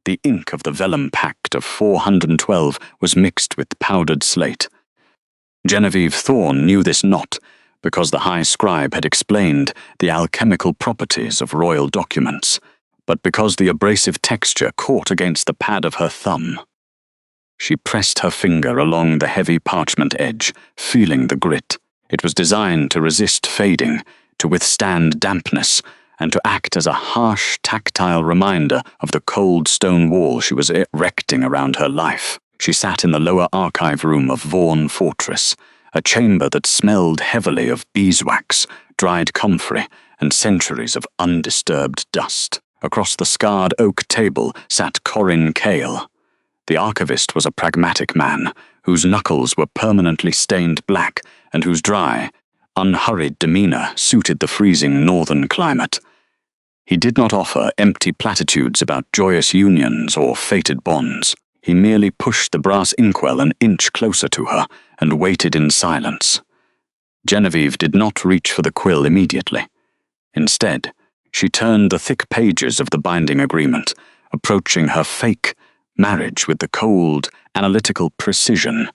The ink of the Vellum Pact of 412 was mixed with powdered slate. Genevieve Thorne knew this not, because the High Scribe had explained the alchemical properties of royal documents, but because the abrasive texture caught against the pad of her thumb. She pressed her finger along the heavy parchment edge, feeling the grit. It was designed to resist fading, to withstand dampness, and to act as a harsh, tactile reminder of the cold stone wall she was erecting around her life. She sat in the lower archive room of Vaughan Fortress, a chamber that smelled heavily of beeswax, dried comfrey, and centuries of undisturbed dust. Across the scarred oak table sat Corin Cale. The archivist was a pragmatic man, whose knuckles were permanently stained black, and whose dry, unhurried demeanour suited the freezing northern climate. He did not offer empty platitudes about joyous unions or fated bonds. He merely pushed the brass inkwell an inch closer to her and waited in silence. Genevieve did not reach for the quill immediately. Instead, she turned the thick pages of the binding agreement, approaching her fake marriage with the cold, analytical precision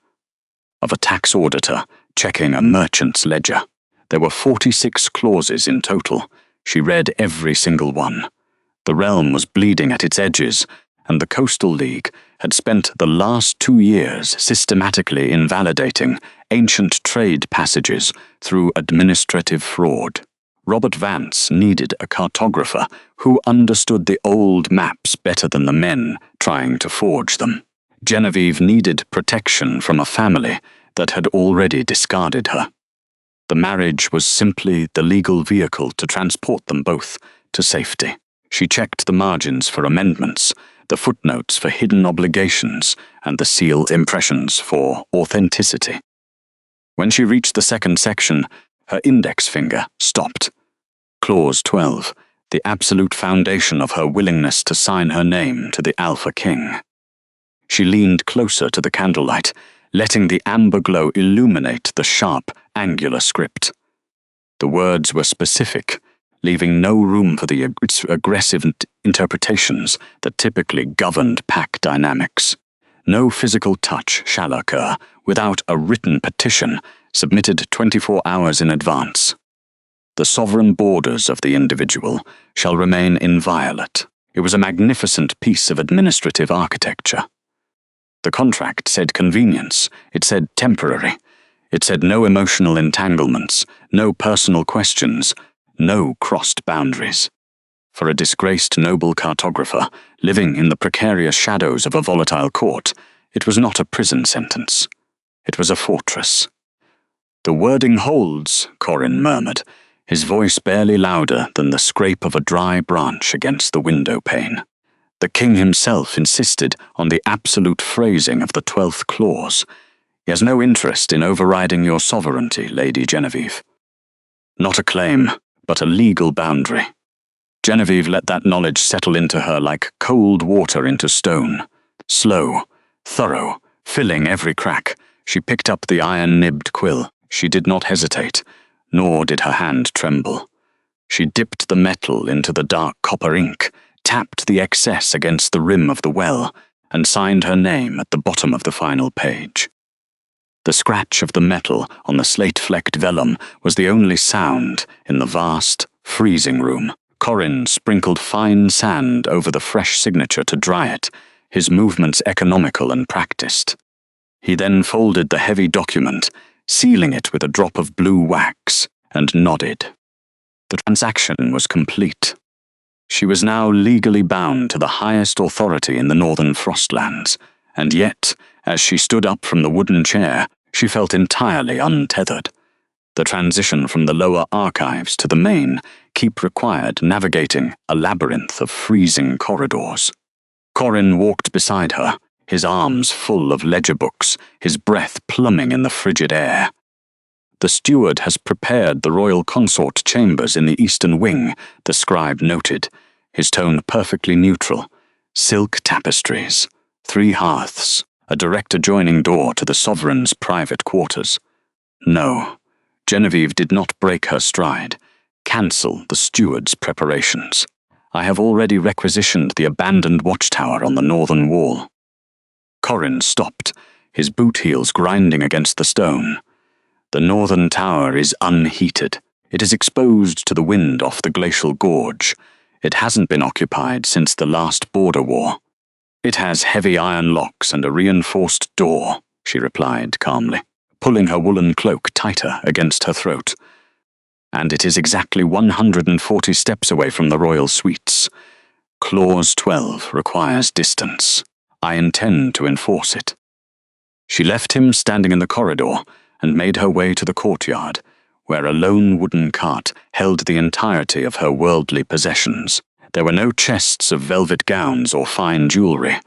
of a tax auditor checking a merchant's ledger. There were 46 clauses in total. She read every single one. The realm was bleeding at its edges, and the Coastal League had spent the last 2 years systematically invalidating ancient trade passages through administrative fraud. Robert Vance needed a cartographer who understood the old maps better than the men trying to forge them. Genevieve needed protection from a family that had already discarded her. The marriage was simply the legal vehicle to transport them both to safety. She checked the margins for amendments, the footnotes for hidden obligations, and the sealed impressions for authenticity. When she reached the second section, her index finger stopped. Clause 12, the absolute foundation of her willingness to sign her name to the Alpha King. She leaned closer to the candlelight, letting the amber glow illuminate the sharp, angular script. The words were specific, leaving no room for the aggressive interpretations that typically governed pack dynamics. No physical touch shall occur without a written petition submitted 24 hours in advance. The sovereign borders of the individual shall remain inviolate. It was a magnificent piece of administrative architecture. The contract said convenience, it said temporary, it said no emotional entanglements, no personal questions, no crossed boundaries. For a disgraced noble cartographer living in the precarious shadows of a volatile court, it was not a prison sentence. It was a fortress. "The wording holds," Corin murmured, his voice barely louder than the scrape of a dry branch against the window pane. The king himself insisted on the absolute phrasing of the 12th clause. He has no interest in overriding your sovereignty, Lady Genevieve. Not a claim, but a legal boundary. Genevieve let that knowledge settle into her like cold water into stone. Slow, thorough, filling every crack, she picked up the iron-nibbed quill. She did not hesitate, nor did her hand tremble. She dipped the metal into the dark copper ink, tapped the excess against the rim of the well, and signed her name at the bottom of the final page. The scratch of the metal on the slate-flecked vellum was the only sound in the vast, freezing room. Corin sprinkled fine sand over the fresh signature to dry it, his movements economical and practiced. He then folded the heavy document, sealing it with a drop of blue wax, and nodded. The transaction was complete. She was now legally bound to the highest authority in the northern Frostlands, and yet, as she stood up from the wooden chair, she felt entirely untethered. The transition from the lower archives to the main keep required navigating a labyrinth of freezing corridors. Corin walked beside her, his arms full of ledger books, his breath plumbing in the frigid air. "The steward has prepared the royal consort chambers in the eastern wing," the scribe noted, his tone perfectly neutral. "Silk tapestries, 3 hearths, a direct adjoining door to the sovereign's private quarters." No, Genevieve did not break her stride, cancel the steward's preparations. I have already requisitioned the abandoned watchtower on the northern wall." Corrin stopped, his boot heels grinding against the stone. "The northern tower is unheated. It is exposed to the wind off the glacial gorge. It hasn't been occupied since the last border war. It has heavy iron locks and a reinforced door," she replied calmly, pulling her woolen cloak tighter against her throat. "And it is exactly 140 steps away from the royal suites. Clause 12 requires distance. I intend to enforce it." She left him standing in the corridor and made her way to the courtyard, where a lone wooden cart held the entirety of her worldly possessions. There were no chests of velvet gowns or fine jewelry.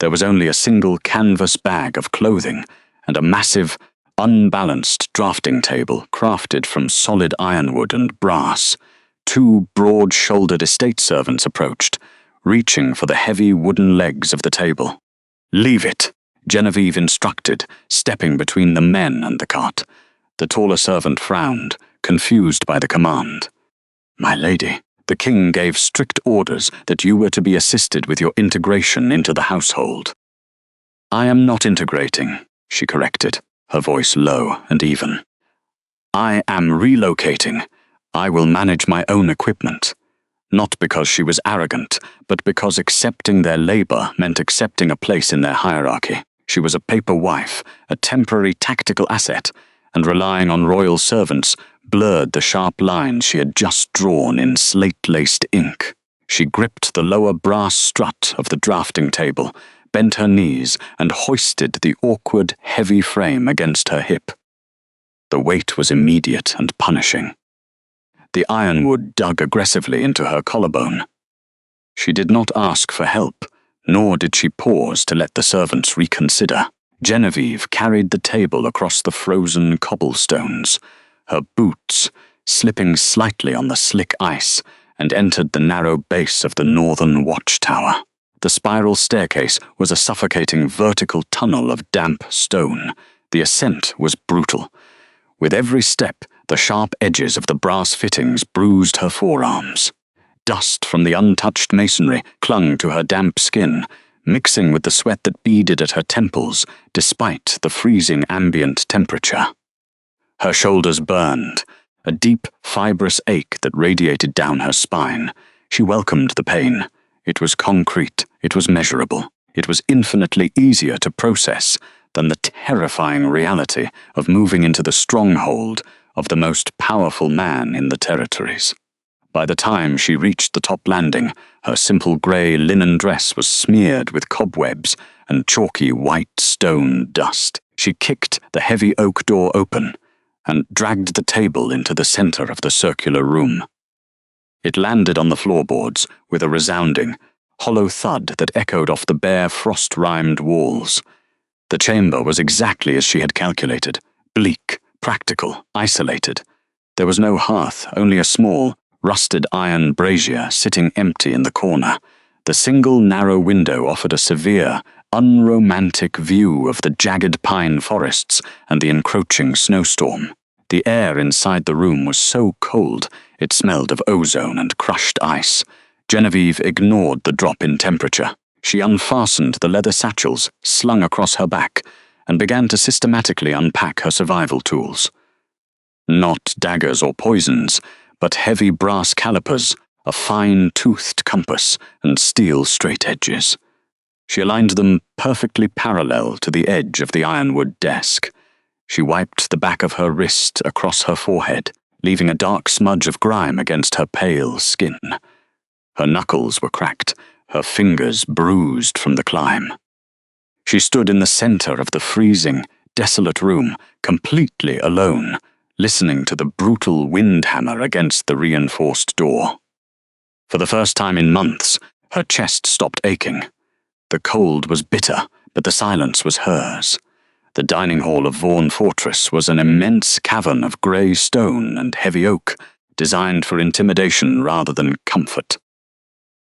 There was only a single canvas bag of clothing and a massive, unbalanced drafting table crafted from solid ironwood and brass. Two broad-shouldered estate servants approached, reaching for the heavy wooden legs of the table. "Leave it," Genevieve instructed, stepping between the men and the cart. The taller servant frowned, confused by the command. "My lady, the king gave strict orders that you were to be assisted with your integration into the household." "I am not integrating," she corrected, her voice low and even. "I am relocating. I will manage my own equipment." Not because she was arrogant, but because accepting their labor meant accepting a place in their hierarchy. She was a paper wife, a temporary tactical asset, and relying on royal servants blurred the sharp lines she had just drawn in slate-laced ink. She gripped the lower brass strut of the drafting table, bent her knees, and hoisted the awkward, heavy frame against her hip. The weight was immediate and punishing. The ironwood dug aggressively into her collarbone. She did not ask for help, nor did she pause to let the servants reconsider. Genevieve carried the table across the frozen cobblestones, her boots slipping slightly on the slick ice, and entered the narrow base of the northern watchtower. The spiral staircase was a suffocating vertical tunnel of damp stone. The ascent was brutal. With every step, the sharp edges of the brass fittings bruised her forearms. Dust from the untouched masonry clung to her damp skin, mixing with the sweat that beaded at her temples despite the freezing ambient temperature. Her shoulders burned, a deep, fibrous ache that radiated down her spine. She welcomed the pain. It was concrete, it was measurable, it was infinitely easier to process than the terrifying reality of moving into the stronghold of the most powerful man in the territories. By the time she reached the top landing, her simple grey linen dress was smeared with cobwebs and chalky white stone dust. She kicked the heavy oak door open and dragged the table into the center of the circular room. It landed on the floorboards with a resounding, hollow thud that echoed off the bare frost-rimed walls. The chamber was exactly as she had calculated, bleak, practical, isolated. There was no hearth, only a small, rusted iron brazier sitting empty in the corner. The single narrow window offered a severe, unromantic view of the jagged pine forests and the encroaching snowstorm. The air inside the room was so cold, it smelled of ozone and crushed ice. Genevieve ignored the drop in temperature. She unfastened the leather satchels slung across her back and began to systematically unpack her survival tools. Not daggers or poisons, but heavy brass calipers, a fine-toothed compass, and steel straightedges. She aligned them perfectly parallel to the edge of the ironwood desk. She wiped the back of her wrist across her forehead, leaving a dark smudge of grime against her pale skin. Her knuckles were cracked, her fingers bruised from the climb. She stood in the center of the freezing, desolate room, completely alone, listening to the brutal wind hammer against the reinforced door. For the first time in months, her chest stopped aching. The cold was bitter, but the silence was hers. The dining hall of Vaughan Fortress was an immense cavern of grey stone and heavy oak, designed for intimidation rather than comfort.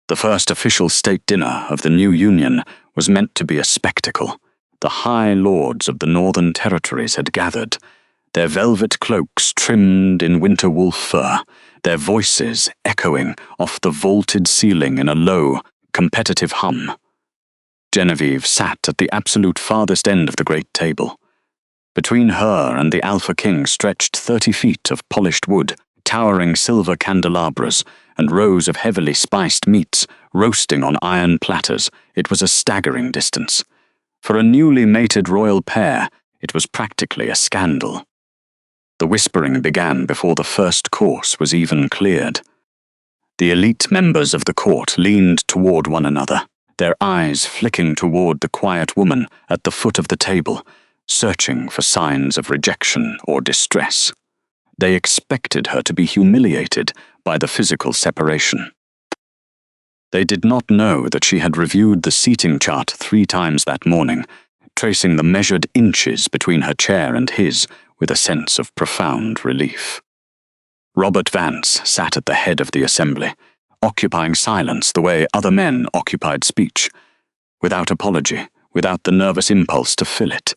The first official state dinner of the new union was meant to be a spectacle. The high lords of the northern territories had gathered. their velvet cloaks trimmed in winter wolf fur, their voices echoing off the vaulted ceiling in a low, competitive hum. Genevieve sat at the absolute farthest end of the great table. Between her and the Alpha King stretched 30 feet of polished wood, towering silver candelabras, and rows of heavily spiced meats roasting on iron platters. It was a staggering distance. For a newly mated royal pair, it was practically a scandal. The whispering began before the first course was even cleared. The elite members of the court leaned toward one another, their eyes flicking toward the quiet woman at the foot of the table, searching for signs of rejection or distress. They expected her to be humiliated by the physical separation. They did not know that she had reviewed the seating chart 3 times that morning, tracing the measured inches between her chair and his with a sense of profound relief. Robert Vance sat at the head of the assembly, occupying silence the way other men occupied speech, without apology, without the nervous impulse to fill it.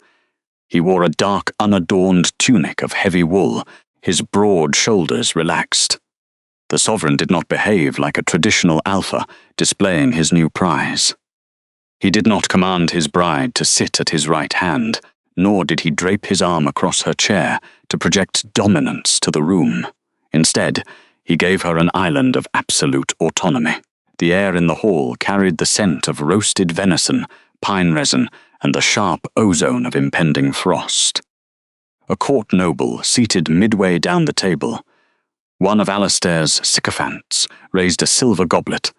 He wore a dark, unadorned tunic of heavy wool, his broad shoulders relaxed. The sovereign did not behave like a traditional alpha, displaying his new prize. He did not command his bride to sit at his right hand, nor did he drape his arm across her chair to project dominance to the room. Instead, he gave her an island of absolute autonomy. The air in the hall carried the scent of roasted venison, pine resin, and the sharp ozone of impending frost. A court noble seated midway down the table. One of Alastair's sycophants raised a silver goblet.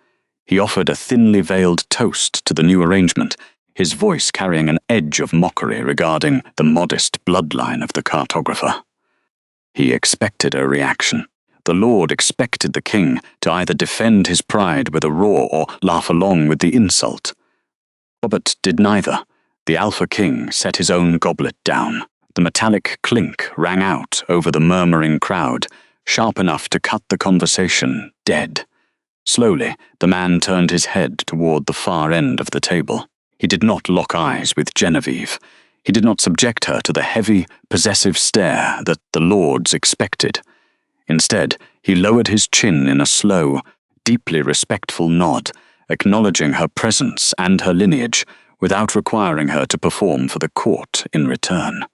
He offered a thinly veiled toast to the new arrangement, his voice carrying an edge of mockery regarding the modest bloodline of the cartographer. He expected a reaction. The Lord expected the king to either defend his pride with a roar or laugh along with the insult. Robert did neither. The Alpha King set his own goblet down. The metallic clink rang out over the murmuring crowd, sharp enough to cut the conversation dead. Slowly, the man turned his head toward the far end of the table. He did not lock eyes with Genevieve. He did not subject her to the heavy, possessive stare that the lords expected. Instead, he lowered his chin in a slow, deeply respectful nod, acknowledging her presence and her lineage, without requiring her to perform for the court in return.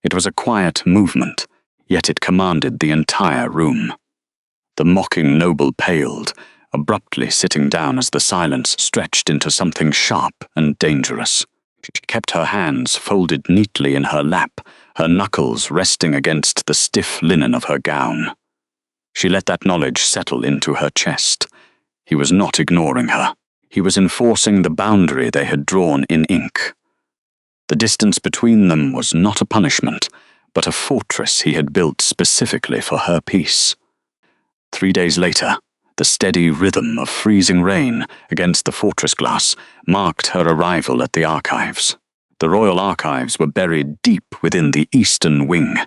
It was a quiet movement, yet it commanded the entire room. The mocking noble paled, abruptly sitting down as the silence stretched into something sharp and dangerous. She kept her hands folded neatly in her lap, her knuckles resting against the stiff linen of her gown. She let that knowledge settle into her chest. He was not ignoring her. He was enforcing the boundary they had drawn in ink. The distance between them was not a punishment, but a fortress he had built specifically for her peace. 3 days later, the steady rhythm of freezing rain against the fortress glass marked her arrival at the archives. The royal archives were buried deep within the eastern wing,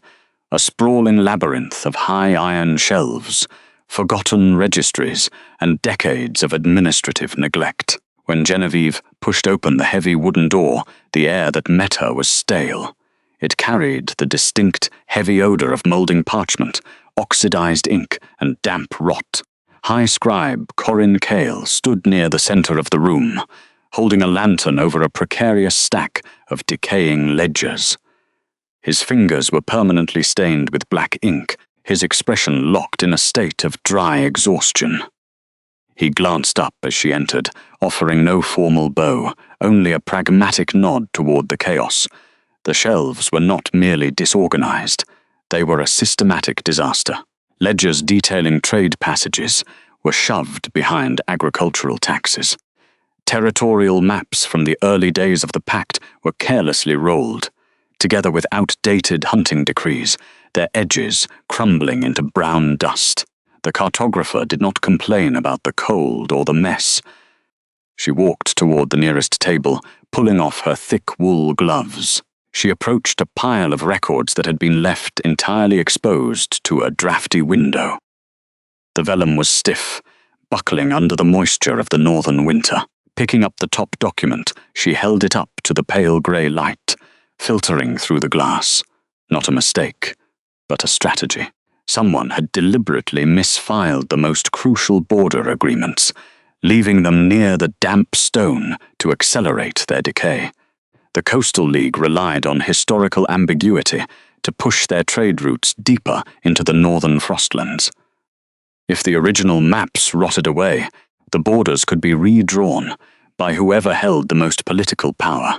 a sprawling labyrinth of high iron shelves, forgotten registries, and decades of administrative neglect. When Genevieve pushed open the heavy wooden door, the air that met her was stale. It carried the distinct, heavy odor of molding parchment, oxidized ink, and damp rot. High Scribe Corin Cale stood near the center of the room, holding a lantern over a precarious stack of decaying ledgers. His fingers were permanently stained with black ink, his expression locked in a state of dry exhaustion. He glanced up as she entered, offering no formal bow, only a pragmatic nod toward the chaos. The shelves were not merely disorganized, they were a systematic disaster. Ledgers detailing trade passages were shoved behind agricultural taxes. Territorial maps from the early days of the Pact were carelessly rolled, together with outdated hunting decrees, their edges crumbling into brown dust. The cartographer did not complain about the cold or the mess. She walked toward the nearest table, pulling off her thick wool gloves. She approached a pile of records that had been left entirely exposed to a drafty window. The vellum was stiff, buckling under the moisture of the northern winter. Picking up the top document, she held it up to the pale grey light, filtering through the glass. Not a mistake, but a strategy. Someone had deliberately misfiled the most crucial border agreements, leaving them near the damp stone to accelerate their decay. The Coastal League relied on historical ambiguity to push their trade routes deeper into the northern frostlands. If the original maps rotted away, the borders could be redrawn by whoever held the most political power.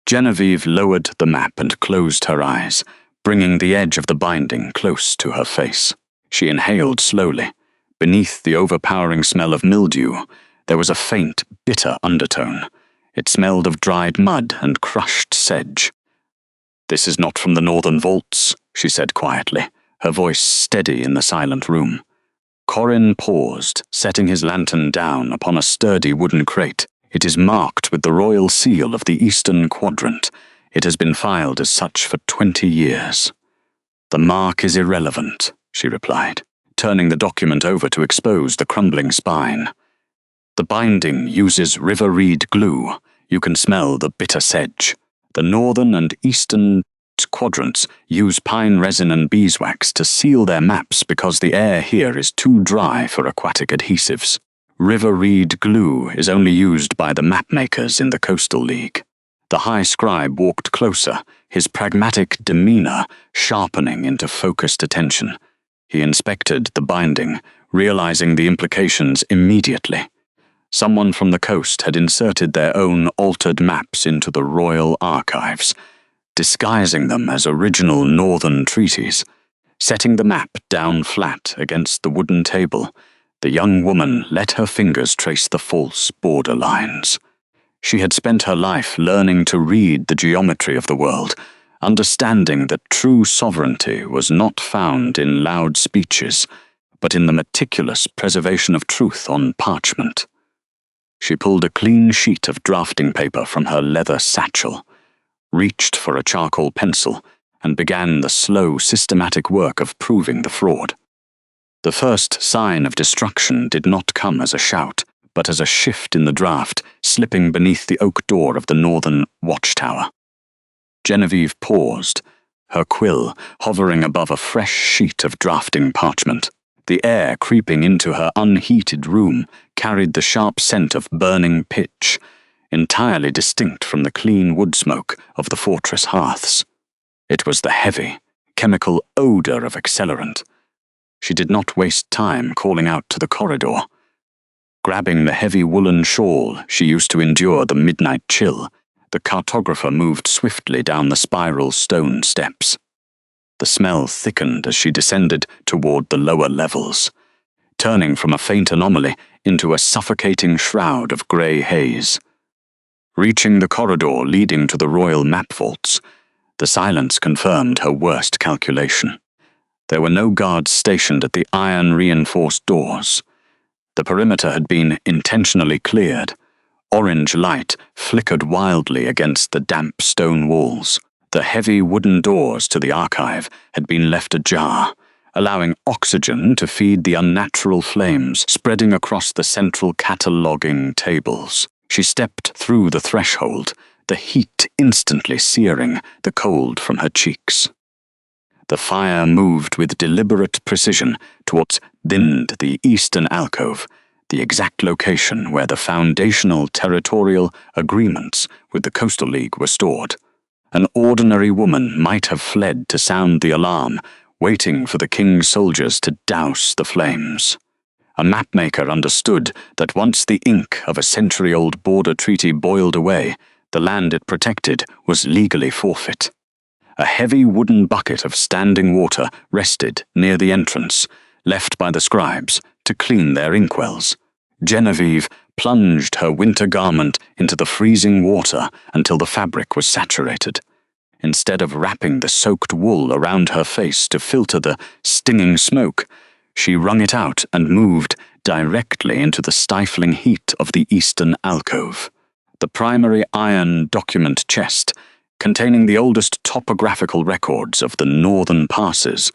Genevieve lowered the map and closed her eyes, bringing the edge of the binding close to her face. She inhaled slowly. Beneath the overpowering smell of mildew, there was a faint, bitter undertone. It smelled of dried mud and crushed sedge. "This is not from the northern vaults," she said quietly, her voice steady in the silent room. Corin paused, setting his lantern down upon a sturdy wooden crate. "It is marked with the royal seal of the Eastern Quadrant. It has been filed as such for 20 years. "The mark is irrelevant," she replied, turning the document over to expose the crumbling spine. "The binding uses river reed glue. You can smell the bitter sedge. The northern and eastern quadrants use pine resin and beeswax to seal their maps because the air here is too dry for aquatic adhesives. River reed glue is only used by the mapmakers in the Coastal League." The High Scribe walked closer, his pragmatic demeanor sharpening into focused attention. He inspected the binding, realizing the implications immediately. Someone from the coast had inserted their own altered maps into the royal archives, disguising them as original northern treaties. Setting the map down flat against the wooden table, the young woman let her fingers trace the false border lines. She had spent her life learning to read the geometry of the world, understanding that true sovereignty was not found in loud speeches, but in the meticulous preservation of truth on parchment. She pulled a clean sheet of drafting paper from her leather satchel, reached for a charcoal pencil, and began the slow, systematic work of proving the fraud. The first sign of destruction did not come as a shout, but as a shift in the draft, slipping beneath the oak door of the northern watchtower. Genevieve paused, her quill hovering above a fresh sheet of drafting parchment. The air creeping into her unheated room carried the sharp scent of burning pitch, entirely distinct from the clean wood smoke of the fortress hearths. It was the heavy, chemical odor of accelerant. She did not waste time calling out to the corridor. Grabbing the heavy woolen shawl she used to endure the midnight chill, the cartographer moved swiftly down the spiral stone steps. The smell thickened as she descended toward the lower levels, turning from a faint anomaly into a suffocating shroud of grey haze. Reaching the corridor leading to the royal map vaults, the silence confirmed her worst calculation. There were no guards stationed at the iron-reinforced doors. The perimeter had been intentionally cleared. Orange light flickered wildly against the damp stone walls. The heavy wooden doors to the archive had been left ajar, allowing oxygen to feed the unnatural flames spreading across the central cataloguing tables. She stepped through the threshold, the heat instantly searing the cold from her cheeks. The fire moved with deliberate precision towards the eastern alcove, the exact location where the foundational territorial agreements with the Coastal League were stored. An ordinary woman might have fled to sound the alarm, waiting for the king's soldiers to douse the flames. A mapmaker understood that once the ink of a century-old border treaty boiled away, the land it protected was legally forfeit. A heavy wooden bucket of standing water rested near the entrance, left by the scribes to clean their inkwells. Genevieve plunged her winter garment into the freezing water until the fabric was saturated. Instead of wrapping the soaked wool around her face to filter the stinging smoke, she wrung it out and moved directly into the stifling heat of the eastern alcove. The primary iron document chest, containing the oldest topographical records of the northern passes,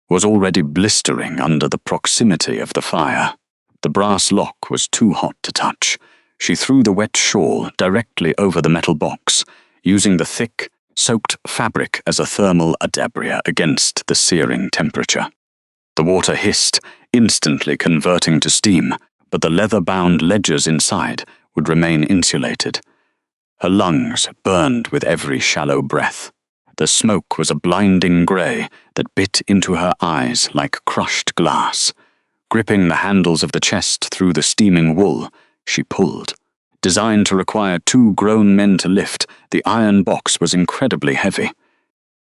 was already blistering under the proximity of the fire. The brass lock was too hot to touch. She threw the wet shawl directly over the metal box, using the thick, soaked fabric as a thermal adabria against the searing temperature. The water hissed, instantly converting to steam, but the leather-bound ledgers inside would remain insulated. Her lungs burned with every shallow breath. The smoke was a blinding grey that bit into her eyes like crushed glass. Gripping the handles of the chest through the steaming wool, she pulled. Designed to require 2 grown men to lift, the iron box was incredibly heavy.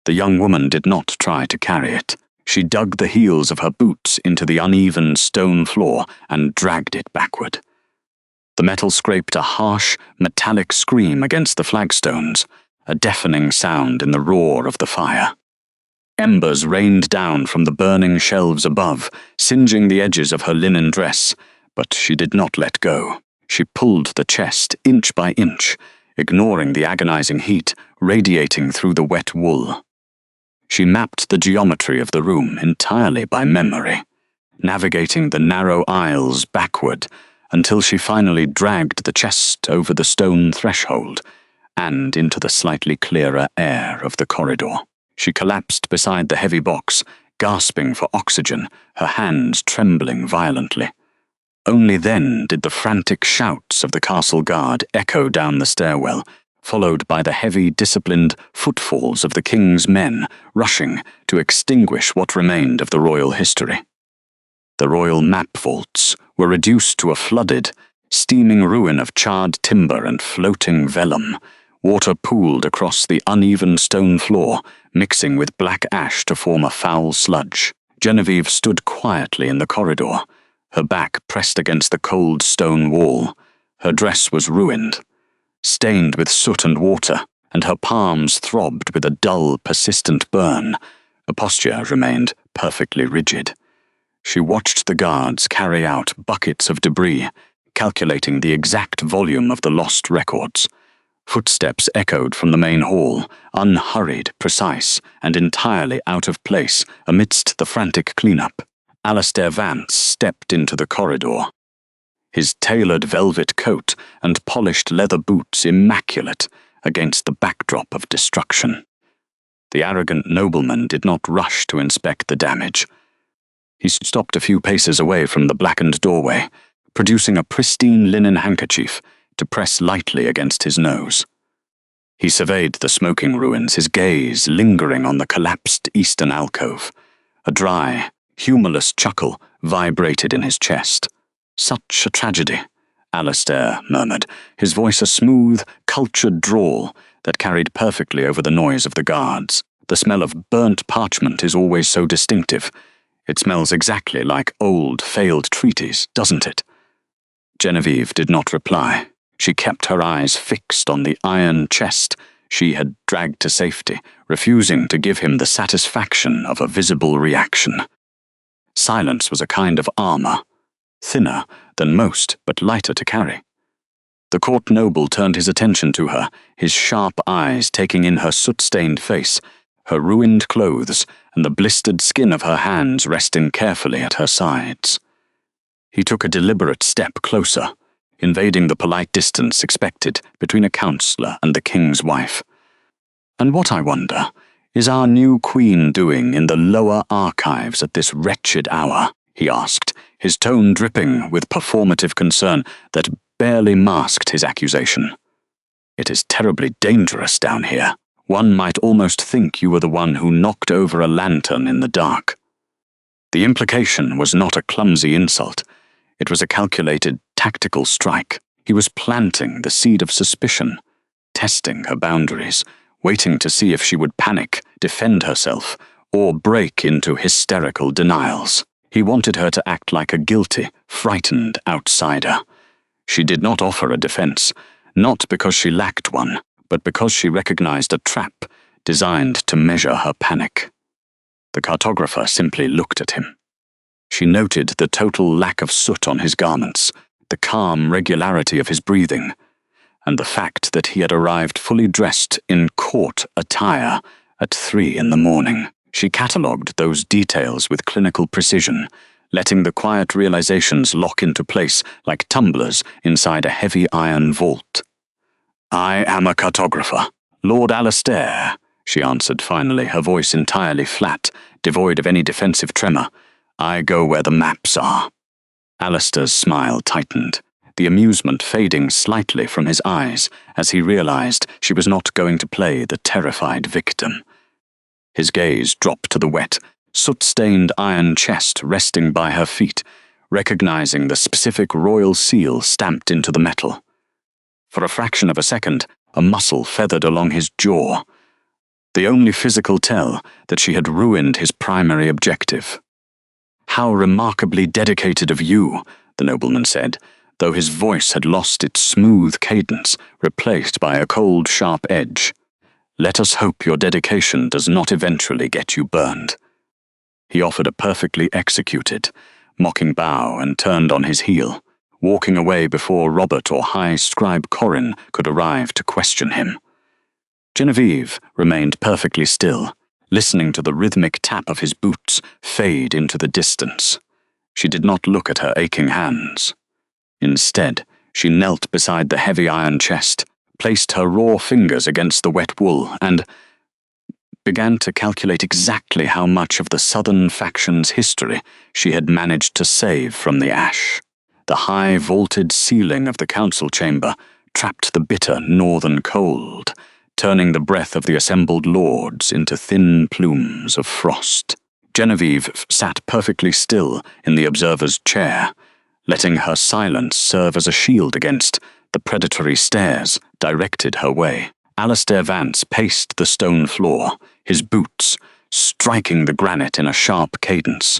The young woman did not try to carry it. She dug the heels of her boots into the uneven stone floor and dragged it backward. The metal scraped a harsh, metallic scream against the flagstones, a deafening sound in the roar of the fire. Embers rained down from the burning shelves above, singeing the edges of her linen dress, but she did not let go. She pulled the chest inch by inch, ignoring the agonizing heat radiating through the wet wool. She mapped the geometry of the room entirely by memory, navigating the narrow aisles backward until she finally dragged the chest over the stone threshold and into the slightly clearer air of the corridor. She collapsed beside the heavy box, gasping for oxygen, her hands trembling violently. Only then did the frantic shouts of the castle guard echo down the stairwell, followed by the heavy, disciplined footfalls of the king's men rushing to extinguish what remained of the royal history. The royal map vaults were reduced to a flooded, steaming ruin of charred timber and floating vellum. Water pooled across the uneven stone floor, mixing with black ash to form a foul sludge. Genevieve stood quietly in the corridor, her back pressed against the cold stone wall. Her dress was ruined, stained with soot and water, and her palms throbbed with a dull, persistent burn. Her posture remained perfectly rigid. She watched the guards carry out buckets of debris, calculating the exact volume of the lost records. Footsteps echoed from the main hall, unhurried, precise, and entirely out of place amidst the frantic cleanup. Alistair Vance stepped into the corridor, his tailored velvet coat and polished leather boots immaculate against the backdrop of destruction. The arrogant nobleman did not rush to inspect the damage. He stopped a few paces away from the blackened doorway, producing a pristine linen handkerchief to press lightly against his nose. He surveyed the smoking ruins, his gaze lingering on the collapsed eastern alcove. A dry, humorless chuckle vibrated in his chest. "Such a tragedy," Alistair murmured, his voice a smooth, cultured drawl that carried perfectly over the noise of the guards. "The smell of burnt parchment is always so distinctive. It smells exactly like old, failed treaties, doesn't it?" Genevieve did not reply. She kept her eyes fixed on the iron chest she had dragged to safety, refusing to give him the satisfaction of a visible reaction. Silence was a kind of armor, thinner than most, but lighter to carry. The court noble turned his attention to her, his sharp eyes taking in her soot-stained face, her ruined clothes, and the blistered skin of her hands resting carefully at her sides. He took a deliberate step closer, invading the polite distance expected between a counsellor and the king's wife. "And what, I wonder, is our new queen doing in the lower archives at this wretched hour?" he asked, his tone dripping with performative concern that barely masked his accusation. "It is terribly dangerous down here. One might almost think you were the one who knocked over a lantern in the dark." The implication was not a clumsy insult. It was a calculated, tactical strike. He was planting the seed of suspicion, testing her boundaries, waiting to see if she would panic, defend herself, or break into hysterical denials. He wanted her to act like a guilty, frightened outsider. She did not offer a defense, not because she lacked one, but because she recognized a trap designed to measure her panic. The cartographer simply looked at him. She noted the total lack of soot on his garments, the calm regularity of his breathing, and the fact that he had arrived fully dressed in court attire at 3 in the morning. She catalogued those details with clinical precision, letting the quiet realizations lock into place like tumblers inside a heavy iron vault. "I am a cartographer," Lord Alastair, she answered finally, her voice entirely flat, devoid of any defensive tremor. I go where the maps are. Alastair's smile tightened, the amusement fading slightly from his eyes as he realized she was not going to play the terrified victim. His gaze dropped to the wet, soot-stained iron chest resting by her feet, recognizing the specific royal seal stamped into the metal. For a fraction of a second, a muscle feathered along his jaw, the only physical tell that she had ruined his primary objective. How remarkably dedicated of you, the nobleman said, though his voice had lost its smooth cadence, replaced by a cold, sharp edge. Let us hope your dedication does not eventually get you burned. He offered a perfectly executed, mocking bow and turned on his heel, walking away before Robert or High Scribe Corin could arrive to question him. Genevieve remained perfectly still, listening to the rhythmic tap of his boots fade into the distance. She did not look at her aching hands. Instead, she knelt beside the heavy iron chest, placed her raw fingers against the wet wool, and began to calculate exactly how much of the southern faction's history she had managed to save from the ash. The high vaulted ceiling of the council chamber trapped the bitter northern cold, turning the breath of the assembled lords into thin plumes of frost. Genevieve sat perfectly still in the observer's chair, letting her silence serve as a shield against the predatory stares directed her way. Alastair Vance paced the stone floor, his boots striking the granite in a sharp cadence.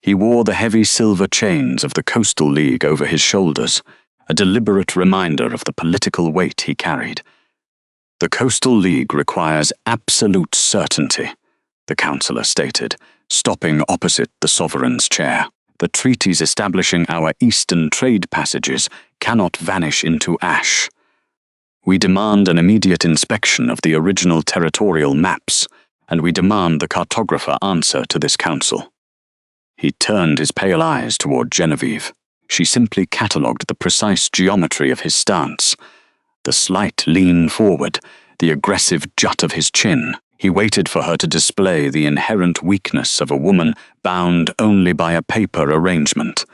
He wore the heavy silver chains of the Coastal League over his shoulders, a deliberate reminder of the political weight he carried. The Coastal League requires absolute certainty, the councillor stated, stopping opposite the sovereign's chair. The treaties establishing our eastern trade passages cannot vanish into ash. We demand an immediate inspection of the original territorial maps, and we demand the cartographer answer to this council. He turned his pale eyes toward Genevieve. She simply catalogued the precise geometry of his stance, the slight lean forward, the aggressive jut of his chin. He waited for her to display the inherent weakness of a woman bound only by a paper arrangement.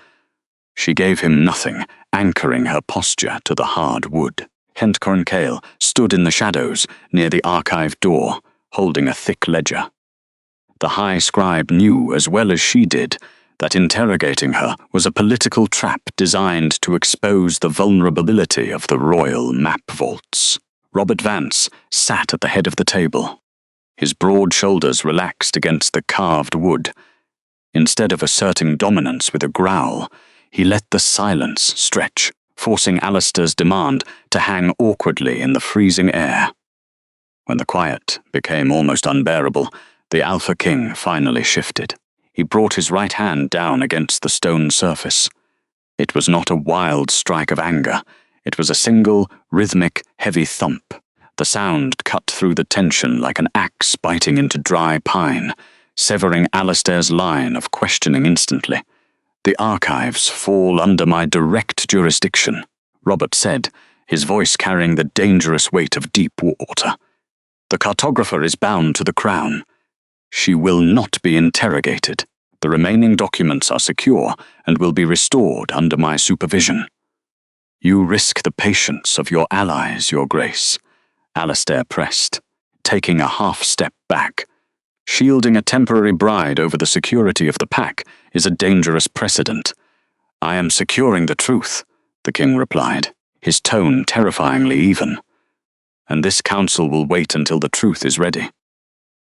She gave him nothing, anchoring her posture to the hard wood. Hentcorn Cale stood in the shadows near the archive door, holding a thick ledger. The High Scribe knew as well as she did that interrogating her was a political trap designed to expose the vulnerability of the royal map vaults. Robert Vance sat at the head of the table, his broad shoulders relaxed against the carved wood. Instead of asserting dominance with a growl, he let the silence stretch, forcing Alastair's demand to hang awkwardly in the freezing air. When the quiet became almost unbearable, the Alpha King finally shifted. He brought his right hand down against the stone surface. It was not a wild strike of anger. It was a single, rhythmic, heavy thump. The sound cut through the tension like an axe biting into dry pine, severing Alastair's line of questioning instantly. The archives fall under my direct jurisdiction, Robert said, his voice carrying the dangerous weight of deep water. The cartographer is bound to the crown. She will not be interrogated. The remaining documents are secure and will be restored under my supervision. You risk the patience of your allies, Your Grace, Alastair pressed, taking a half-step back. Shielding a temporary bride over the security of the pack is a dangerous precedent. I am securing the truth, the king replied, his tone terrifyingly even. And this council will wait until the truth is ready.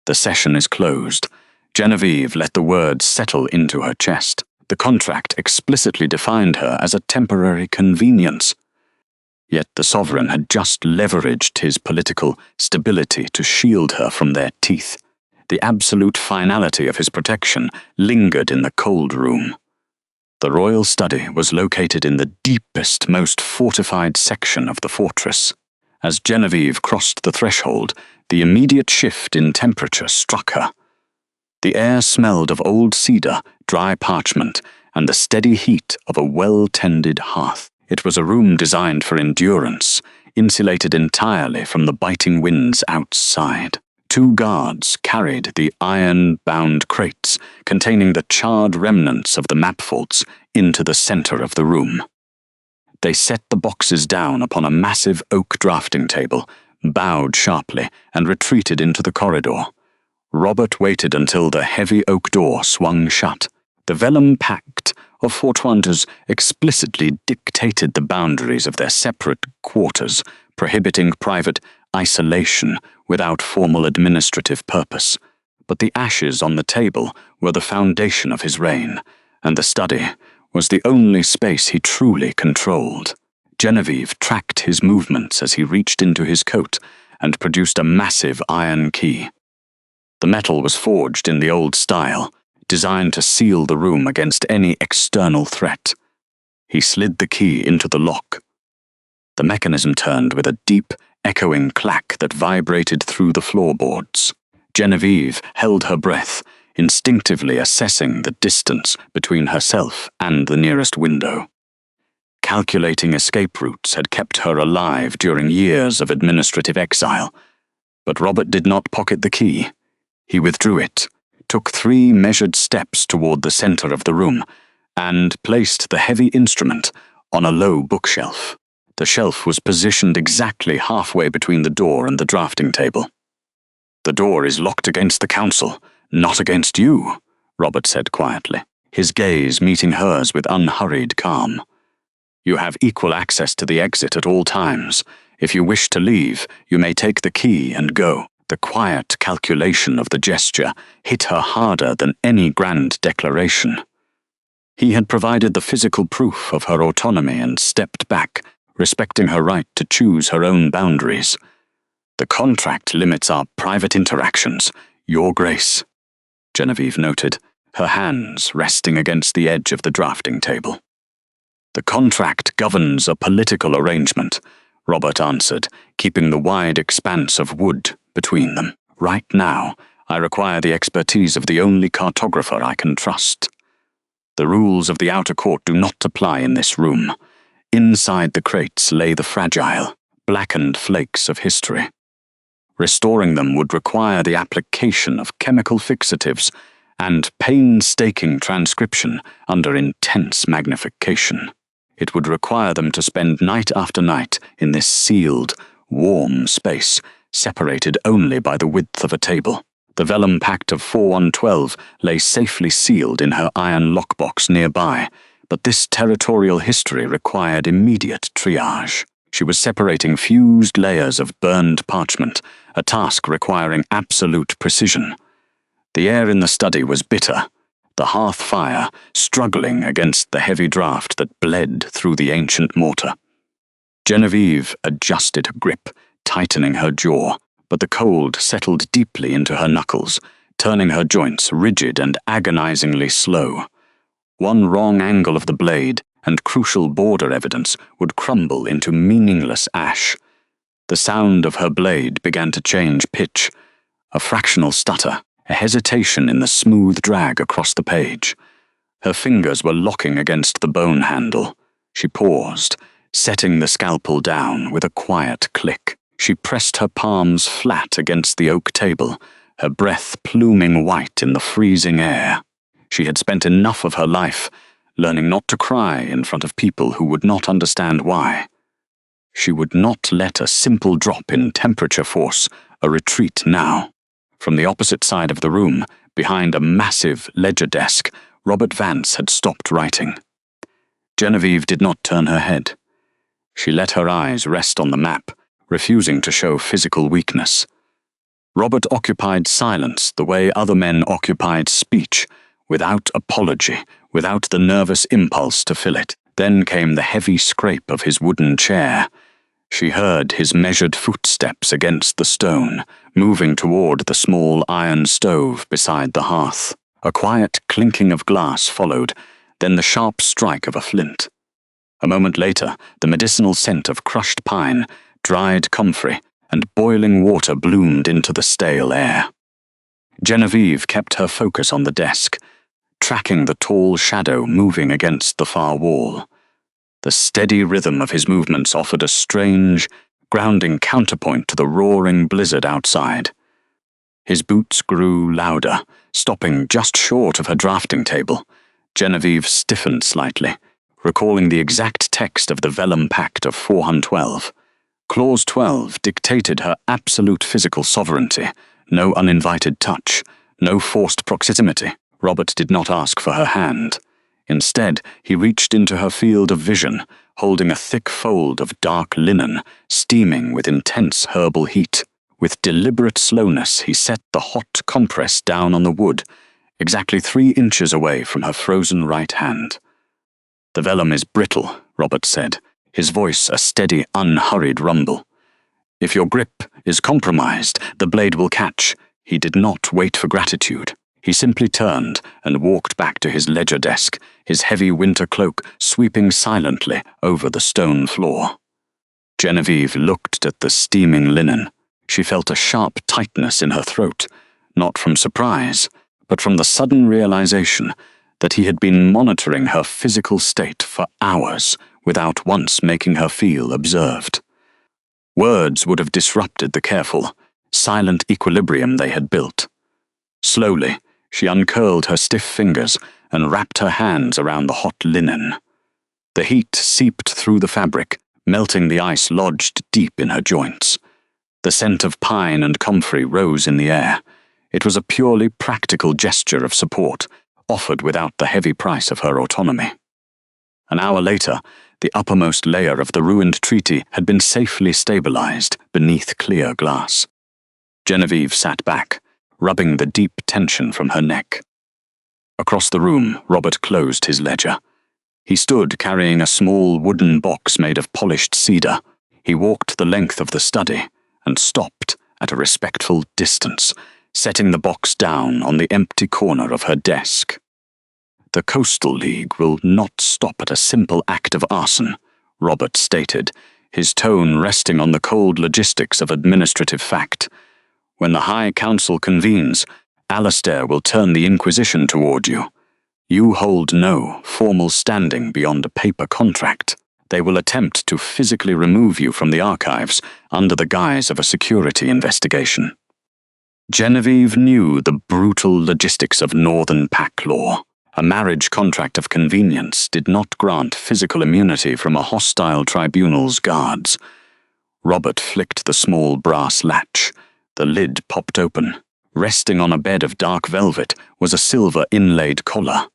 The session is closed. Genevieve let the words settle into her chest. The contract explicitly defined her as a temporary convenience. Yet the sovereign had just leveraged his political stability to shield her from their teeth. The absolute finality of his protection lingered in the cold room. The royal study was located in the deepest, most fortified section of the fortress. As Genevieve crossed the threshold, the immediate shift in temperature struck her. The air smelled of old cedar, dry parchment, and the steady heat of a well-tended hearth. It was a room designed for endurance, insulated entirely from the biting winds outside. 2 guards carried the iron-bound crates containing the charred remnants of the map faults into the center of the room. They set the boxes down upon a massive oak drafting table, bowed sharply, and retreated into the corridor. Robert waited until the heavy oak door swung shut. The Vellum Pact of Fortuanders explicitly dictated the boundaries of their separate quarters, prohibiting private isolation without formal administrative purpose. But the ashes on the table were the foundation of his reign, and the study was the only space he truly controlled. Genevieve tracked his movements as he reached into his coat and produced a massive iron key. The metal was forged in the old style, designed to seal the room against any external threat. He slid the key into the lock. The mechanism turned with a deep, echoing clack that vibrated through the floorboards. Genevieve held her breath, instinctively assessing the distance between herself and the nearest window. Calculating escape routes had kept her alive during years of administrative exile, but Robert did not pocket the key. He withdrew it, took 3 measured steps toward the center of the room, and placed the heavy instrument on a low bookshelf. The shelf was positioned exactly halfway between the door and the drafting table. "The door is locked against the council, not against you," Robert said quietly, his gaze meeting hers with unhurried calm. "You have equal access to the exit at all times. If you wish to leave, you may take the key and go." The quiet calculation of the gesture hit her harder than any grand declaration. He had provided the physical proof of her autonomy and stepped back, respecting her right to choose her own boundaries. "The contract limits our private interactions, Your Grace," Genevieve noted, her hands resting against the edge of the drafting table. "The contract governs a political arrangement," Robert answered, keeping the wide expanse of wood between them. "Right now, I require the expertise of the only cartographer I can trust. The rules of the outer court do not apply in this room. Inside the crates lay the fragile, blackened flakes of history. Restoring them would require the application of chemical fixatives and painstaking transcription under intense magnification. It would require them to spend night after night in this sealed, warm space, separated only by the width of a table. The Vellum Pact of 4112 lay safely sealed in her iron lockbox nearby, but this territorial history required immediate triage. She was separating fused layers of burned parchment, a task requiring absolute precision. The air in the study was bitter, the hearth fire struggling against the heavy draft that bled through the ancient mortar. Genevieve adjusted her grip, tightening her jaw, but the cold settled deeply into her knuckles, turning her joints rigid and agonizingly slow. One wrong angle of the blade, and crucial border evidence would crumble into meaningless ash. The sound of her blade began to change pitch, a fractional stutter, a hesitation in the smooth drag across the page. Her fingers were locking against the bone handle. She paused, setting the scalpel down with a quiet click. She pressed her palms flat against the oak table, her breath pluming white in the freezing air. She had spent enough of her life learning not to cry in front of people who would not understand why. She would not let a simple drop in temperature force a retreat now. From the opposite side of the room, behind a massive ledger desk, Robert Vance had stopped writing. Genevieve did not turn her head. She let her eyes rest on the map, refusing to show physical weakness. Robert occupied silence the way other men occupied speech, without apology, without the nervous impulse to fill it. Then came the heavy scrape of his wooden chair. She heard his measured footsteps against the stone, moving toward the small iron stove beside the hearth. A quiet clinking of glass followed, then the sharp strike of a flint. A moment later, the medicinal scent of crushed pine, dried comfrey, and boiling water bloomed into the stale air. Genevieve kept her focus on the desk, tracking the tall shadow moving against the far wall. The steady rhythm of his movements offered a strange, grounding counterpoint to the roaring blizzard outside. His boots grew louder, stopping just short of her drafting table. Genevieve stiffened slightly, recalling the exact text of the Vellum Pact of 412. Clause 12 dictated her absolute physical sovereignty, no uninvited touch, no forced proximity. Robert did not ask for her hand. Instead, he reached into her field of vision, holding a thick fold of dark linen, steaming with intense herbal heat. With deliberate slowness, he set the hot compress down on the wood, exactly 3 inches away from her frozen right hand. "The vellum is brittle," Robert said, his voice a steady, unhurried rumble. "If your grip is compromised, the blade will catch." He did not wait for gratitude. He simply turned and walked back to his ledger desk, his heavy winter cloak sweeping silently over the stone floor. Genevieve looked at the steaming linen. She felt a sharp tightness in her throat, not from surprise, but from the sudden realization that he had been monitoring her physical state for hours without once making her feel observed. Words would have disrupted the careful, silent equilibrium they had built. Slowly, she uncurled her stiff fingers and wrapped her hands around the hot linen. The heat seeped through the fabric, melting the ice lodged deep in her joints. The scent of pine and comfrey rose in the air. It was a purely practical gesture of support, offered without the heavy price of her autonomy. An hour later, the uppermost layer of the ruined treaty had been safely stabilized beneath clear glass. Genevieve sat back, rubbing the deep tension from her neck. Across the room, Robert closed his ledger. He stood carrying a small wooden box made of polished cedar. He walked the length of the study and stopped at a respectful distance, setting the box down on the empty corner of her desk. "The Coastal League will not stop at a simple act of arson," Robert stated, his tone resting on the cold logistics of administrative fact. "When the High Council convenes, Alastair will turn the Inquisition toward you. You hold no formal standing beyond a paper contract. They will attempt to physically remove you from the archives under the guise of a security investigation." Genevieve knew the brutal logistics of Northern Pact law. A marriage contract of convenience did not grant physical immunity from a hostile tribunal's guards. Robert flicked the small brass latch. The lid popped open. Resting on a bed of dark velvet was a silver inlaid collar.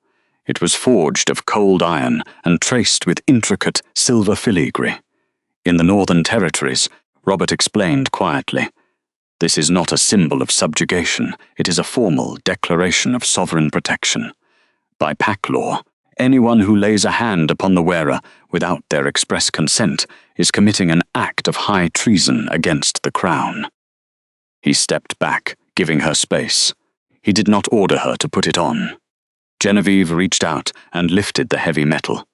It was forged of cold iron and traced with intricate silver filigree. In the Northern Territories, Robert explained quietly, "This is not a symbol of subjugation, it is a formal declaration of sovereign protection. By pact law, anyone who lays a hand upon the wearer without their express consent is committing an act of high treason against the crown." He stepped back, giving her space. He did not order her to put it on. Genevieve reached out and lifted the heavy metal.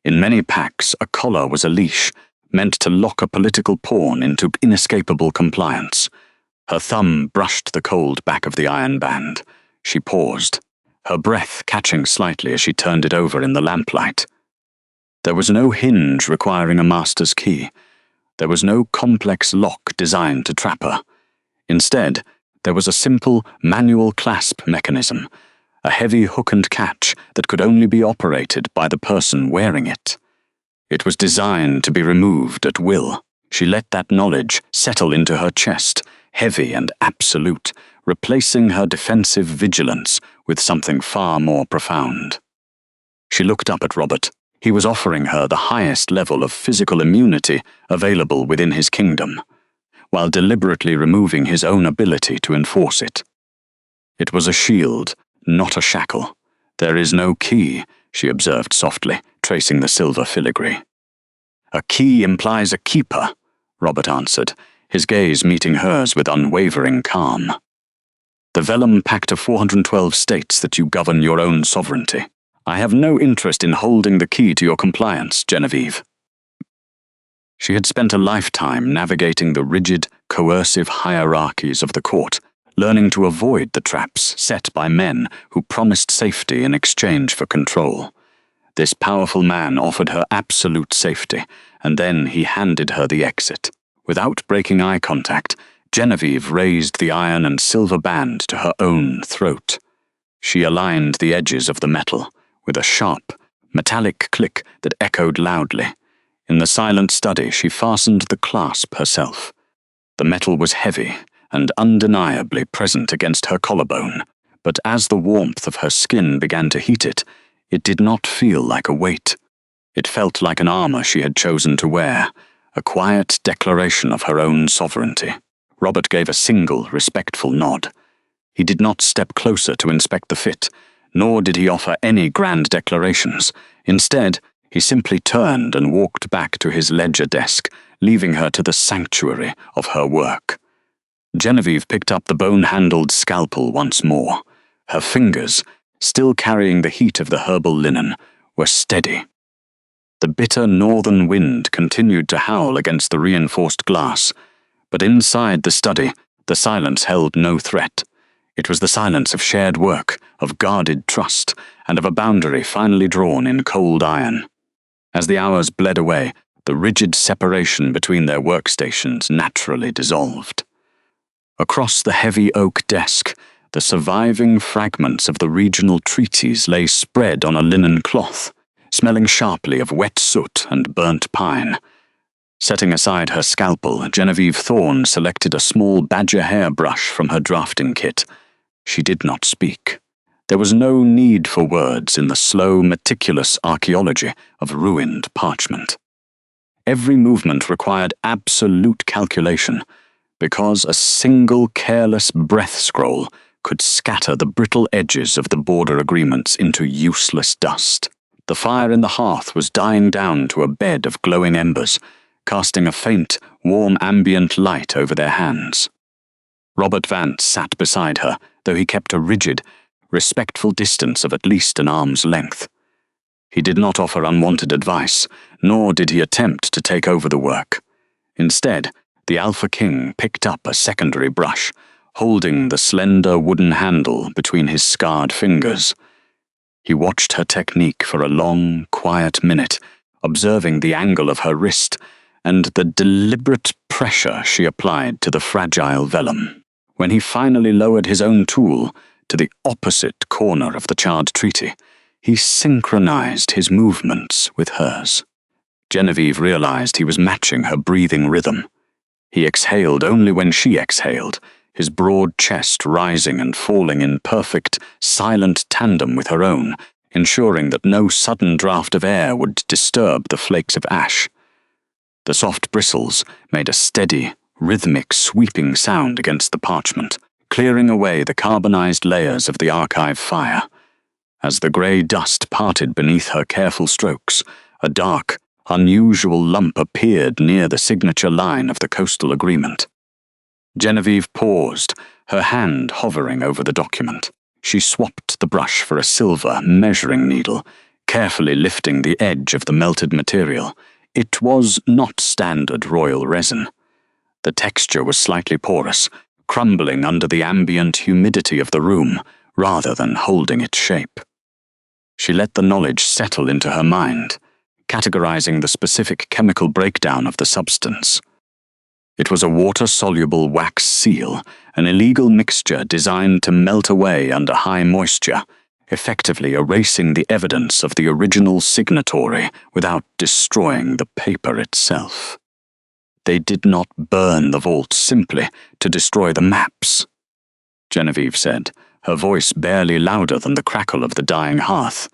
In many pacts, a collar was a leash, meant to lock a political pawn into inescapable compliance. Her thumb brushed the cold back of the iron band. She paused, her breath catching slightly as she turned it over in the lamplight. There was no hinge requiring a master's key. There was no complex lock designed to trap her. Instead, there was a simple manual clasp mechanism, a heavy hook and catch that could only be operated by the person wearing it. It was designed to be removed at will. She let that knowledge settle into her chest, heavy and absolute, replacing her defensive vigilance with something far more profound. She looked up at Robert. He was offering her the highest level of physical immunity available within his kingdom, while deliberately removing his own ability to enforce it. It was a shield, not a shackle. "There is no key," she observed softly, tracing the silver filigree. "A key implies a keeper," Robert answered, his gaze meeting hers with unwavering calm. "The Vellum Pact of 412 states that you govern your own sovereignty. I have no interest in holding the key to your compliance, Genevieve." She had spent a lifetime navigating the rigid, coercive hierarchies of the court, learning to avoid the traps set by men who promised safety in exchange for control. This powerful man offered her absolute safety, and then he handed her the exit, Without breaking eye contact, Genevieve raised the iron and silver band to her own throat. She aligned the edges of the metal with a sharp, metallic click that echoed loudly. In the silent study, she fastened the clasp herself. The metal was heavy and undeniably present against her collarbone, but as the warmth of her skin began to heat it, it did not feel like a weight. It felt like an armor she had chosen to wear, a quiet declaration of her own sovereignty. Robert gave a single, respectful nod. He did not step closer to inspect the fit, nor did he offer any grand declarations. Instead, he simply turned and walked back to his ledger desk, leaving her to the sanctuary of her work. Genevieve picked up the bone-handled scalpel once more. Her fingers, still carrying the heat of the herbal linen, were steady. The bitter northern wind continued to howl against the reinforced glass, but inside the study, the silence held no threat. It was the silence of shared work, of guarded trust, and of a boundary finally drawn in cold iron. As the hours bled away, the rigid separation between their workstations naturally dissolved. Across the heavy oak desk, the surviving fragments of the regional treaties lay spread on a linen cloth, smelling sharply of wet soot and burnt pine. Setting aside her scalpel, Genevieve Thorne selected a small badger hair brush from her drafting kit. She did not speak. There was no need for words in the slow, meticulous archaeology of ruined parchment. Every movement required absolute calculation, because a single careless breath scroll could scatter the brittle edges of the border agreements into useless dust. The fire in the hearth was dying down to a bed of glowing embers, casting a faint, warm ambient light over their hands. Robert Vance sat beside her, though he kept a rigid, respectful distance of at least an arm's length. He did not offer unwanted advice, nor did he attempt to take over the work. Instead, the Alpha King picked up a secondary brush, holding the slender wooden handle between his scarred fingers. He watched her technique for a long, quiet minute, observing the angle of her wrist and the deliberate pressure she applied to the fragile vellum. When he finally lowered his own tool to the opposite corner of the charred treaty, he synchronized his movements with hers. Genevieve realized he was matching her breathing rhythm. He exhaled only when she exhaled, his broad chest rising and falling in perfect, silent tandem with her own, ensuring that no sudden draft of air would disturb the flakes of ash. The soft bristles made a steady, rhythmic, sweeping sound against the parchment, clearing away the carbonized layers of the archive fire. As the grey dust parted beneath her careful strokes, a dark, unusual lump appeared near the signature line of the coastal agreement. Genevieve paused, her hand hovering over the document. She swapped the brush for a silver measuring needle, carefully lifting the edge of the melted material. It was not standard royal resin. The texture was slightly porous, crumbling under the ambient humidity of the room, rather than holding its shape. She let the knowledge settle into her mind, categorizing the specific chemical breakdown of the substance. It was a water-soluble wax seal, an illegal mixture designed to melt away under high moisture, effectively erasing the evidence of the original signatory without destroying the paper itself. They did not burn the vault simply to destroy the maps, Genevieve said, her voice barely louder than the crackle of the dying hearth.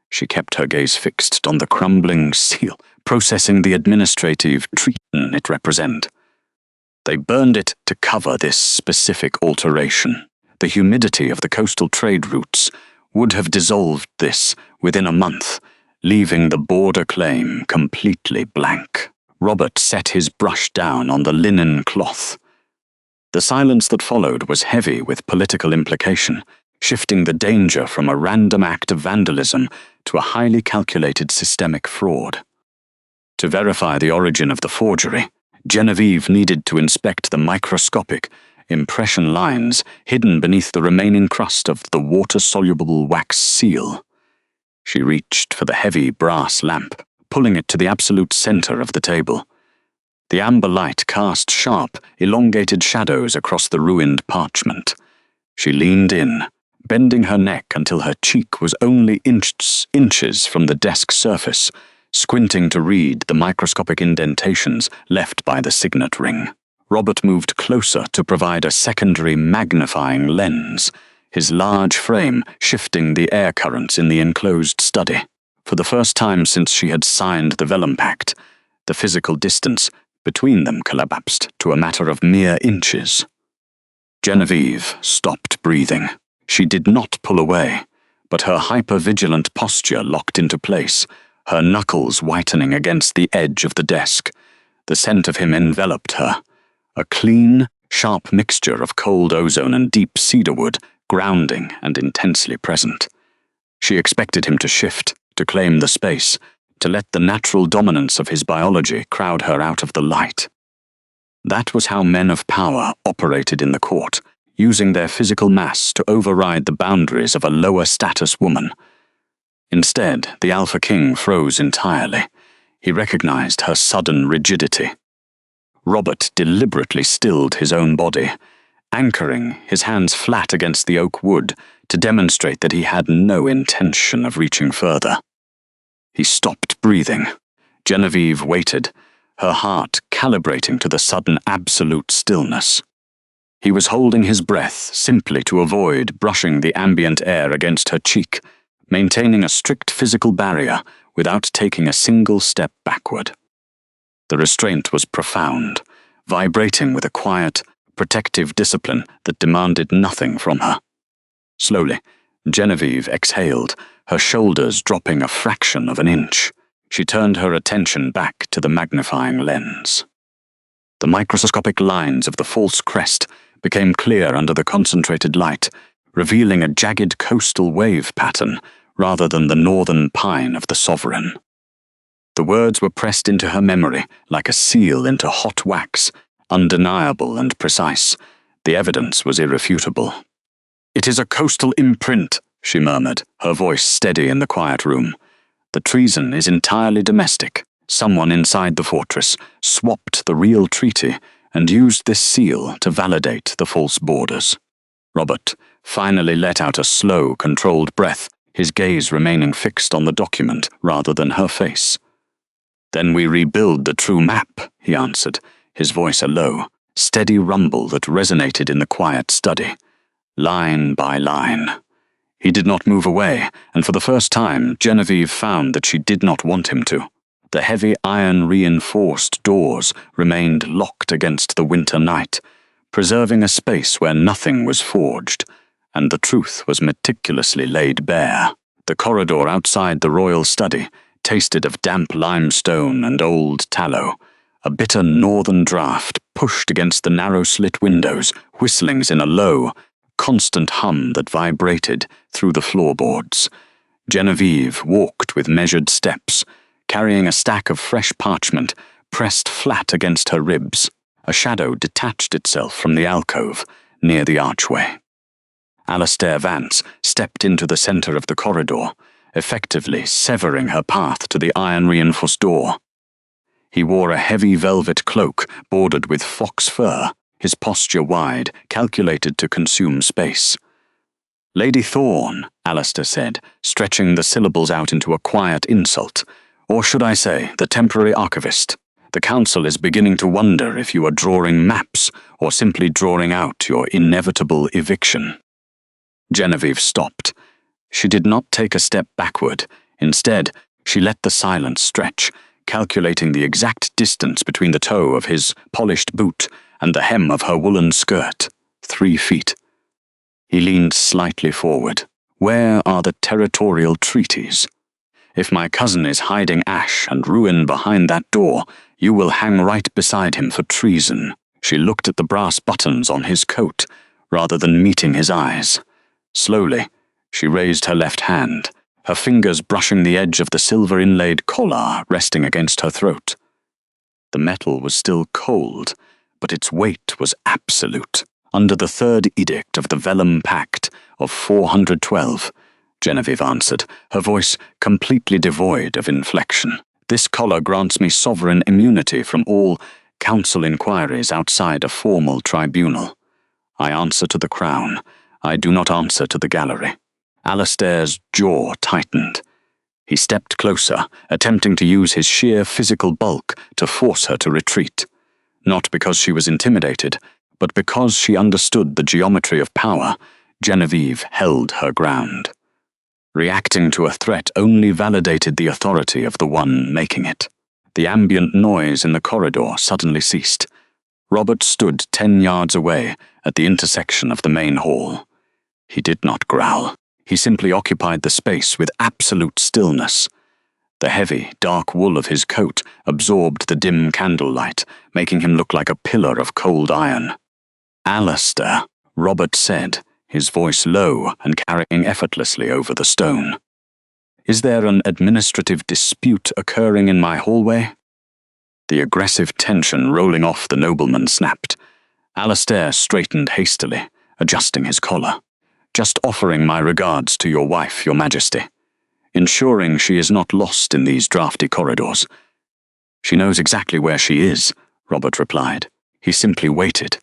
She kept her gaze fixed on the crumbling seal, processing the administrative treason it represented. They burned it to cover this specific alteration. The humidity of the coastal trade routes would have dissolved this within a month, leaving the border claim completely blank. Robert set his brush down on the linen cloth. The silence that followed was heavy with political implication, shifting the danger from a random act of vandalism to a highly calculated systemic fraud. To verify the origin of the forgery, Genevieve needed to inspect the microscopic, impression lines hidden beneath the remaining crust of the water-soluble wax seal. She reached for the heavy brass lamp, pulling it to the absolute center of the table. The amber light cast sharp, elongated shadows across the ruined parchment. She leaned in, bending her neck until her cheek was only inches from the desk surface, squinting to read the microscopic indentations left by the signet ring. Robert moved closer to provide a secondary magnifying lens, his large frame shifting the air currents in the enclosed study. For the first time since she had signed the Vellum Pact, the physical distance between them collapsed to a matter of mere inches. Genevieve stopped breathing. She did not pull away, but her hyper-vigilant posture locked into place, her knuckles whitening against the edge of the desk. The scent of him enveloped her, a clean, sharp mixture of cold ozone and deep cedarwood, grounding and intensely present. She expected him to shift, to claim the space, to let the natural dominance of his biology crowd her out of the light. That was how men of power operated in the court, using their physical mass to override the boundaries of a lower-status woman. Instead, the Alpha King froze entirely. He recognized her sudden rigidity. Robert deliberately stilled his own body, anchoring his hands flat against the oak wood to demonstrate that he had no intention of reaching further. He stopped breathing. Genevieve waited, her heart calibrating to the sudden absolute stillness. He was holding his breath simply to avoid brushing the ambient air against her cheek, maintaining a strict physical barrier without taking a single step backward. The restraint was profound, vibrating with a quiet, protective discipline that demanded nothing from her. Slowly, Genevieve exhaled, her shoulders dropping a fraction of an inch. She turned her attention back to the magnifying lens. The microscopic lines of the false crest became clear under the concentrated light, revealing a jagged coastal wave pattern rather than the northern pine of the sovereign. The words were pressed into her memory like a seal into hot wax, undeniable and precise. The evidence was irrefutable. "It is a coastal imprint," she murmured, her voice steady in the quiet room. "The treason is entirely domestic. Someone inside the fortress swapped the real treaty and used this seal to validate the false borders." Robert finally let out a slow, controlled breath, his gaze remaining fixed on the document rather than her face. "Then we rebuild the true map," he answered, his voice a low, steady rumble that resonated in the quiet study. Line by line. He did not move away, and for the first time Genevieve found that she did not want him to. The heavy iron-reinforced doors remained locked against the winter night, preserving a space where nothing was forged, and the truth was meticulously laid bare. The corridor outside the royal study tasted of damp limestone and old tallow. A bitter northern draught pushed against the narrow-slit windows, whistlings in a low, constant hum that vibrated through the floorboards. Genevieve walked with measured steps, carrying a stack of fresh parchment pressed flat against her ribs. A shadow detached itself from the alcove near the archway. Alastair Vance stepped into the center of the corridor, effectively severing her path to the iron-reinforced door. He wore a heavy velvet cloak bordered with fox fur, his posture wide, calculated to consume space. "Lady Thorne," Alastair said, stretching the syllables out into a quiet insult. "Or should I say, the temporary archivist. The council is beginning to wonder if you are drawing maps or simply drawing out your inevitable eviction." Genevieve stopped. She did not take a step backward. Instead, she let the silence stretch, calculating the exact distance between the toe of his polished boot and the hem of her woolen skirt. 3 feet. He leaned slightly forward. "Where are the territorial treaties? If my cousin is hiding ash and ruin behind that door, you will hang right beside him for treason." She looked at the brass buttons on his coat, rather than meeting his eyes. Slowly, she raised her left hand, her fingers brushing the edge of the silver-inlaid collar resting against her throat. The metal was still cold, but its weight was absolute. "Under the third edict of the Vellum Pact of 412, Genevieve answered, her voice completely devoid of inflection. "This collar grants me sovereign immunity from all council inquiries outside a formal tribunal. I answer to the crown. I do not answer to the gallery. Alastair's jaw tightened. He stepped closer, attempting to use his sheer physical bulk to force her to retreat. Not because she was intimidated, but because she understood the geometry of power, Genevieve held her ground. Reacting to a threat only validated the authority of the one making it. The ambient noise in the corridor suddenly ceased. Robert stood 10 yards away at the intersection of the main hall. He did not growl. He simply occupied the space with absolute stillness. The heavy, dark wool of his coat absorbed the dim candlelight, making him look like a pillar of cold iron. "Alastair," Robert said, his voice low and carrying effortlessly over the stone. "Is there an administrative dispute occurring in my hallway?" The aggressive tension rolling off the nobleman snapped. Alastair straightened hastily, adjusting his collar. "Just offering my regards to your wife, Your Majesty. Ensuring she is not lost in these drafty corridors." "She knows exactly where she is," Robert replied. He simply waited.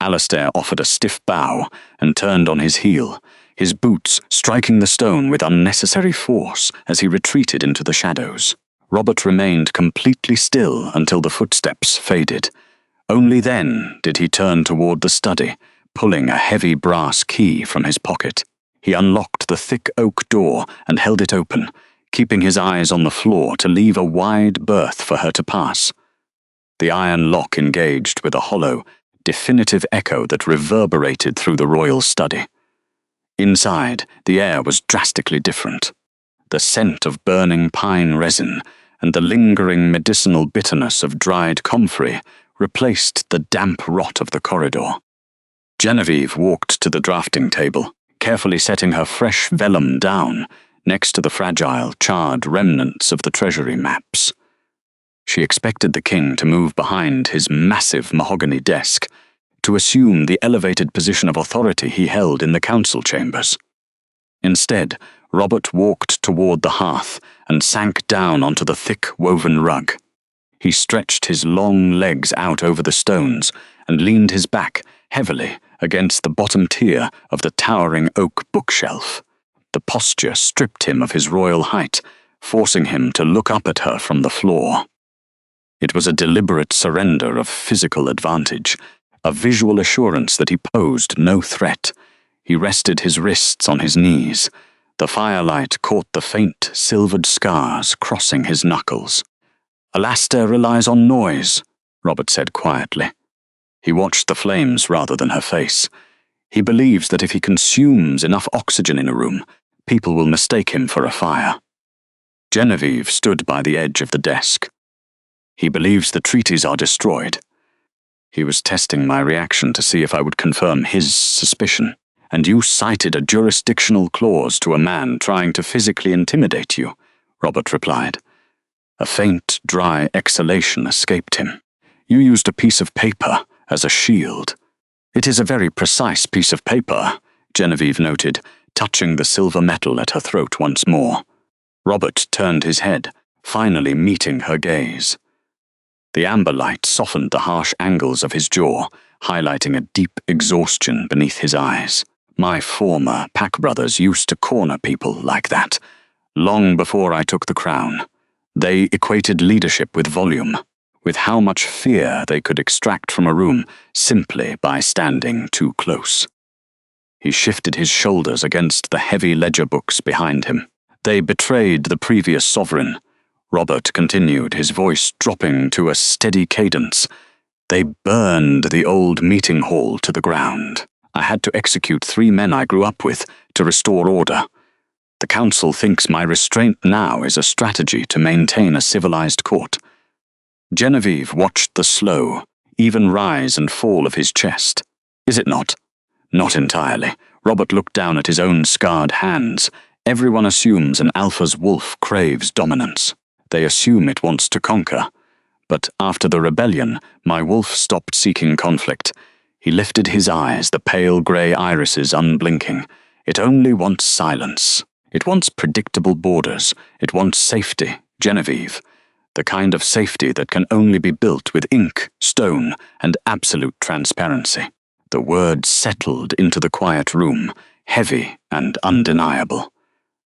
Alastair offered a stiff bow and turned on his heel, his boots striking the stone with unnecessary force as he retreated into the shadows. Robert remained completely still until the footsteps faded. Only then did he turn toward the study, pulling a heavy brass key from his pocket. He unlocked the thick oak door and held it open, keeping his eyes on the floor to leave a wide berth for her to pass. The iron lock engaged with a hollow, definitive echo that reverberated through the royal study. Inside, the air was drastically different. The scent of burning pine resin and the lingering medicinal bitterness of dried comfrey replaced the damp rot of the corridor. Genevieve walked to the drafting table, carefully setting her fresh vellum down next to the fragile, charred remnants of the treasury maps. She expected the king to move behind his massive mahogany desk, to assume the elevated position of authority he held in the council chambers. Instead, Robert walked toward the hearth and sank down onto the thick woven rug. He stretched his long legs out over the stones and leaned his back heavily against the bottom tier of the towering oak bookshelf. The posture stripped him of his royal height, forcing him to look up at her from the floor. It was a deliberate surrender of physical advantage, a visual assurance that he posed no threat. He rested his wrists on his knees. The firelight caught the faint, silvered scars crossing his knuckles. "Alastair relies on noise," Robert said quietly. He watched the flames rather than her face. He believes that if he consumes enough oxygen in a room, people will mistake him for a fire. Genevieve stood by the edge of the desk. "He believes the treaties are destroyed." He was testing my reaction to see if I would confirm his suspicion, and you cited a jurisdictional clause to a man trying to physically intimidate you, Robert replied. A faint, dry exhalation escaped him. "You used a piece of paper as a shield." "It is a very precise piece of paper," Genevieve noted, touching the silver metal at her throat once more. Robert turned his head, finally meeting her gaze. The amber light softened the harsh angles of his jaw, highlighting a deep exhaustion beneath his eyes. My former pack brothers used to corner people like that, long before I took the crown. They equated leadership with volume, with how much fear they could extract from a room simply by standing too close. He shifted his shoulders against the heavy ledger books behind him. They betrayed the previous sovereign. Robert continued, his voice dropping to a steady cadence. They burned the old meeting hall to the ground. I had to execute 3 men I grew up with to restore order. The council thinks my restraint now is a strategy to maintain a civilized court. Genevieve watched the slow, even rise and fall of his chest. Is it not? Not entirely. Robert looked down at his own scarred hands. Everyone assumes an alpha's wolf craves dominance. They assume it wants to conquer. But after the rebellion, my wolf stopped seeking conflict. He lifted his eyes, the pale grey irises unblinking. It only wants silence. It wants predictable borders. It wants safety, Genevieve. the kind of safety that can only be built with ink, stone, and absolute transparency. The words settled into the quiet room, heavy and undeniable.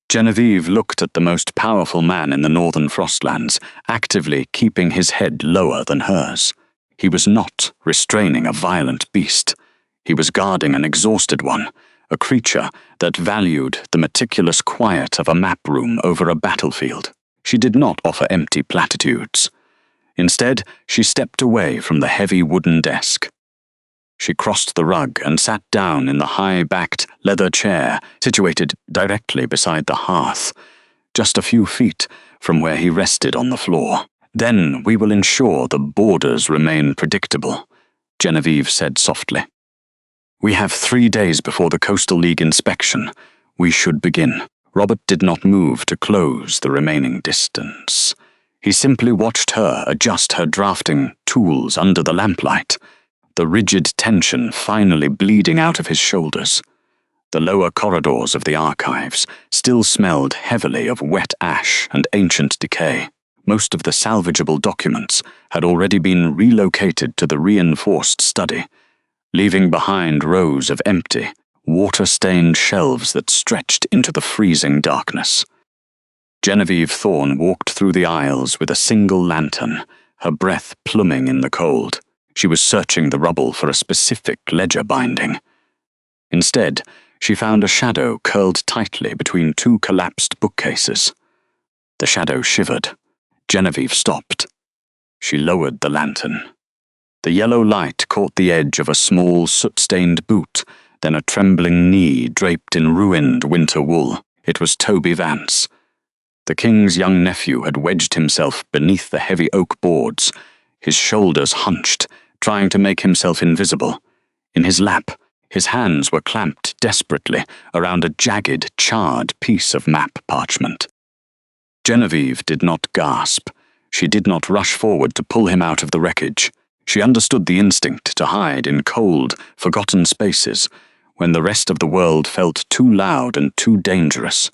Genevieve looked at the most powerful man in the northern Frostlands, actively keeping his head lower than hers. He was not restraining a violent beast. He was guarding an exhausted one, a creature that valued the meticulous quiet of a map room over a battlefield. She did not offer empty platitudes. Instead, she stepped away from the heavy wooden desk. She crossed the rug and sat down in the high-backed leather chair situated directly beside the hearth, just a few feet from where he rested on the floor. "Then we will ensure the borders remain predictable," Genevieve said softly. "We have 3 days before the Coastal League inspection. We should begin." Robert did not move to close the remaining distance. He simply watched her adjust her drafting tools under the lamplight, the rigid tension finally bleeding out of his shoulders. The lower corridors of the archives still smelled heavily of wet ash and ancient decay. Most of the salvageable documents had already been relocated to the reinforced study, leaving behind rows of empty, water-stained shelves that stretched into the freezing darkness. Genevieve Thorne walked through the aisles with a single lantern, her breath pluming in the cold. She was searching the rubble for a specific ledger binding. Instead, she found a shadow curled tightly between 2 collapsed bookcases. The shadow shivered. Genevieve stopped. She lowered the lantern. The yellow light caught the edge of a small, soot-stained boot, then a trembling knee draped in ruined winter wool. It was Toby Vance. The king's young nephew had wedged himself beneath the heavy oak boards, his shoulders hunched, trying to make himself invisible. In his lap, his hands were clamped desperately around a jagged, charred piece of map parchment. Genevieve did not gasp. She did not rush forward to pull him out of the wreckage. She understood the instinct to hide in cold, forgotten spaces when the rest of the world felt too loud and too dangerous.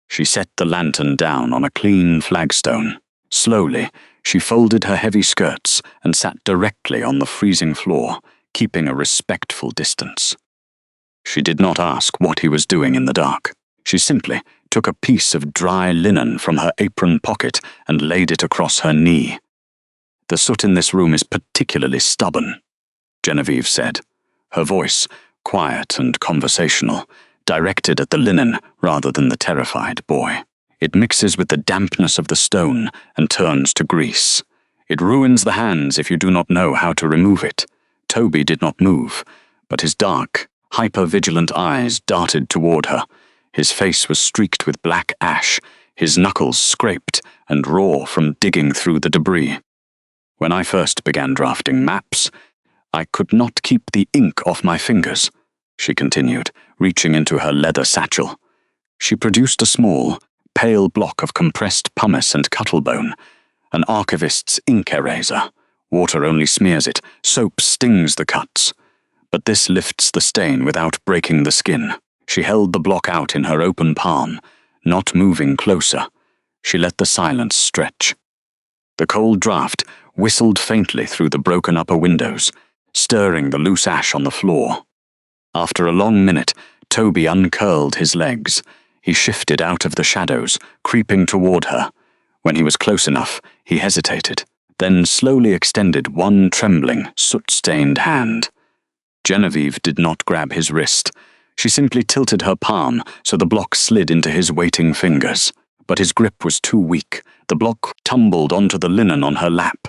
She set the lantern down on a clean flagstone. Slowly, she folded her heavy skirts and sat directly on the freezing floor, keeping a respectful distance. She did not ask what he was doing in the dark. She simply took a piece of dry linen from her apron pocket and laid it across her knee. "The soot in this room is particularly stubborn," Genevieve said, her voice quiet and conversational, directed at the linen rather than the terrified boy. "It mixes with the dampness of the stone and turns to grease. It ruins the hands if you do not know how to remove it." Toby did not move, but his dark, hyper-vigilant eyes darted toward her. His face was streaked with black ash, his knuckles scraped and raw from digging through the debris. "When I first began drafting maps, I could not keep the ink off my fingers," she continued, reaching into her leather satchel. She produced a small, pale block of compressed pumice and cuttlebone, an archivist's ink eraser. Water only smears it, soap stings the cuts. But this lifts the stain without breaking the skin. She held the block out in her open palm, not moving closer. She let the silence stretch. The cold draft whistled faintly through the broken upper windows, stirring the loose ash on the floor. After a long minute, Toby uncurled his legs. He shifted out of the shadows, creeping toward her. When he was close enough, he hesitated, then slowly extended one trembling, soot-stained hand. Genevieve did not grab his wrist. She simply tilted her palm so the block slid into his waiting fingers. But his grip was too weak. The block tumbled onto the linen on her lap.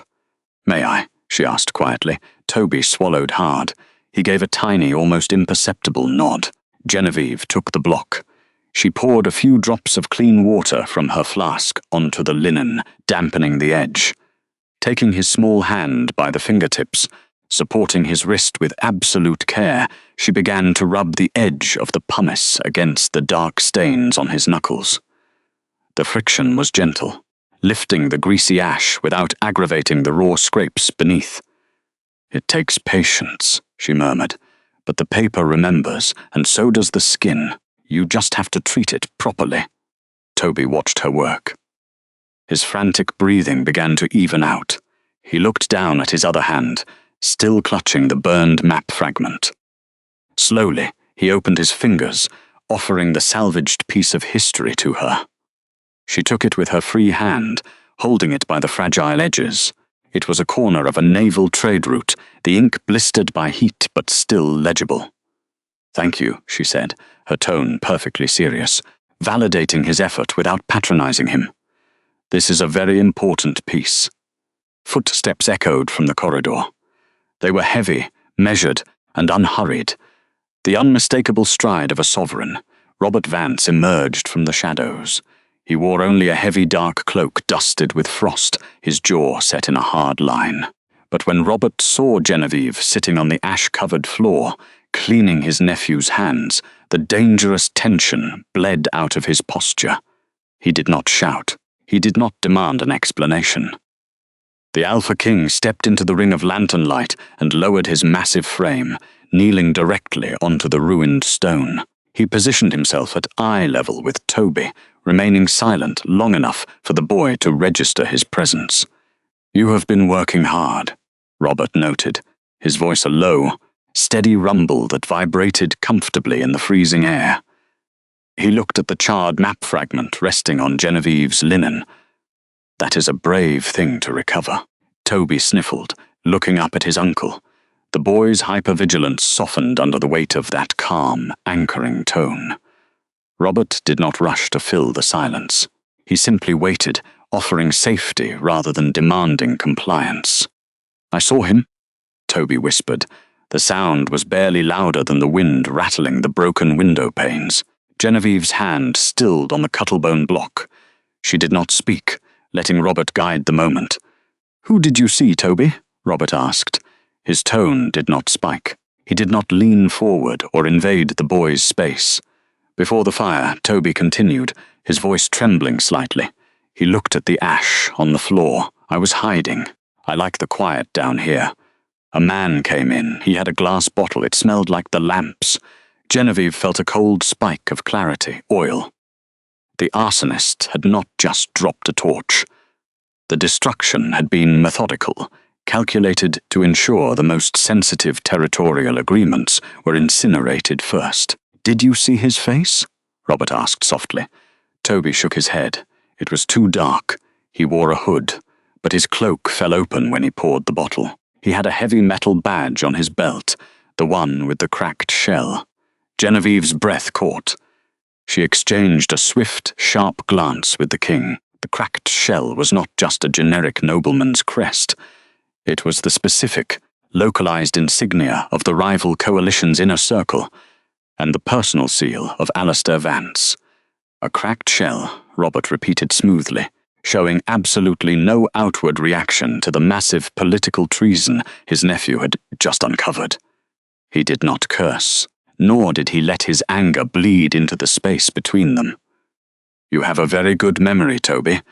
"May I?" she asked quietly. Toby swallowed hard. He gave a tiny, almost imperceptible nod. Genevieve took the block. She poured a few drops of clean water from her flask onto the linen, dampening the edge. Taking his small hand by the fingertips, supporting his wrist with absolute care, she began to rub the edge of the pumice against the dark stains on his knuckles. The friction was gentle, lifting the greasy ash without aggravating the raw scrapes beneath. "It takes patience," she murmured, "but the paper remembers, and so does the skin. You just have to treat it properly." Toby watched her work. His frantic breathing began to even out. He looked down at his other hand, still clutching the burned map fragment. Slowly, he opened his fingers, offering the salvaged piece of history to her. She took it with her free hand, holding it by the fragile edges. It was a corner of a naval trade route, the ink blistered by heat but still legible. "Thank you," she said, her tone perfectly serious, validating his effort without patronizing him. "This is a very important piece." Footsteps echoed from the corridor. They were heavy, measured, and unhurried. The unmistakable stride of a sovereign, Robert Vance emerged from the shadows. He wore only a heavy dark cloak dusted with frost, his jaw set in a hard line. But when Robert saw Genevieve sitting on the ash-covered floor, cleaning his nephew's hands, the dangerous tension bled out of his posture. He did not shout. He did not demand an explanation. The Alpha King stepped into the ring of lantern light and lowered his massive frame, kneeling directly onto the ruined stone. He positioned himself at eye level with Toby, remaining silent long enough for the boy to register his presence. "You have been working hard," Robert noted, his voice a low, steady rumble that vibrated comfortably in the freezing air. He looked at the charred map fragment resting on Genevieve's linen. "That is a brave thing to recover," Toby sniffled, looking up at his uncle. The boy's hypervigilance softened under the weight of that calm, anchoring tone. Robert did not rush to fill the silence. He simply waited, offering safety rather than demanding compliance. "I saw him," Toby whispered. The sound was barely louder than the wind rattling the broken window panes. Genevieve's hand stilled on the cuttlebone block. She did not speak, letting Robert guide the moment. "Who did you see, Toby?" Robert asked. His tone did not spike. He did not lean forward or invade the boy's space. Before the fire, Toby continued, his voice trembling slightly. He looked at the ash on the floor. "I was hiding. I like the quiet down here. A man came in. He had a glass bottle. It smelled like the lamps." Genevieve felt a cold spike of clarity, oil. The arsonist had not just dropped a torch. The destruction had been methodical, calculated to ensure the most sensitive territorial agreements were incinerated first. "Did you see his face?" Robert asked softly. Toby shook his head. It was too dark. He wore a hood, but his cloak fell open when he poured the bottle. He had a heavy metal badge on his belt, the one with the cracked shell. Genevieve's breath caught. She exchanged a swift, sharp glance with the king. The cracked shell was not just a generic nobleman's crest. It was the specific, localized insignia of the rival coalition's inner circle, and the personal seal of Alistair Vance. "A cracked shell," Robert repeated smoothly, showing absolutely no outward reaction to the massive political treason his nephew had just uncovered. He did not curse, nor did he let his anger bleed into the space between them. "You have a very good memory, Toby.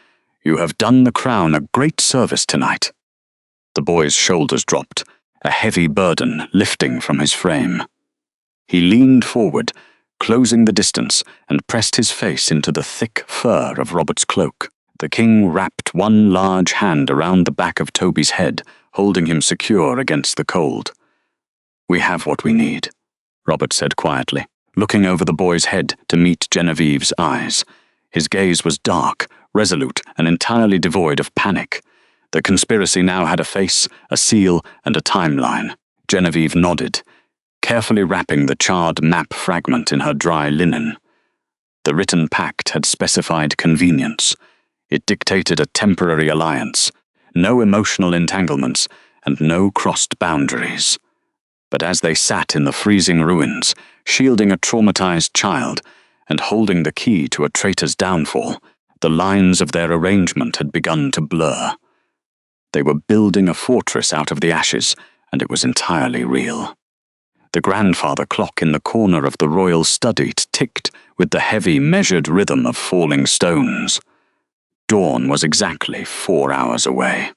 You have done the crown a great service tonight." The boy's shoulders dropped, a heavy burden lifting from his frame. He leaned forward, closing the distance, and pressed his face into the thick fur of Robert's cloak. The king wrapped one large hand around the back of Toby's head, holding him secure against the cold. "We have what we need," Robert said quietly, looking over the boy's head to meet Genevieve's eyes. His gaze was dark, resolute, and entirely devoid of panic. The conspiracy now had a face, a seal, and a timeline. Genevieve nodded, carefully wrapping the charred map fragment in her dry linen. The written pact had specified convenience. It dictated a temporary alliance, no emotional entanglements, and no crossed boundaries. But as they sat in the freezing ruins, shielding a traumatized child and holding the key to a traitor's downfall, the lines of their arrangement had begun to blur. They were building a fortress out of the ashes, and it was entirely real. The grandfather clock in the corner of the royal study ticked with the heavy, measured rhythm of falling stones. Dawn was exactly 4 hours away.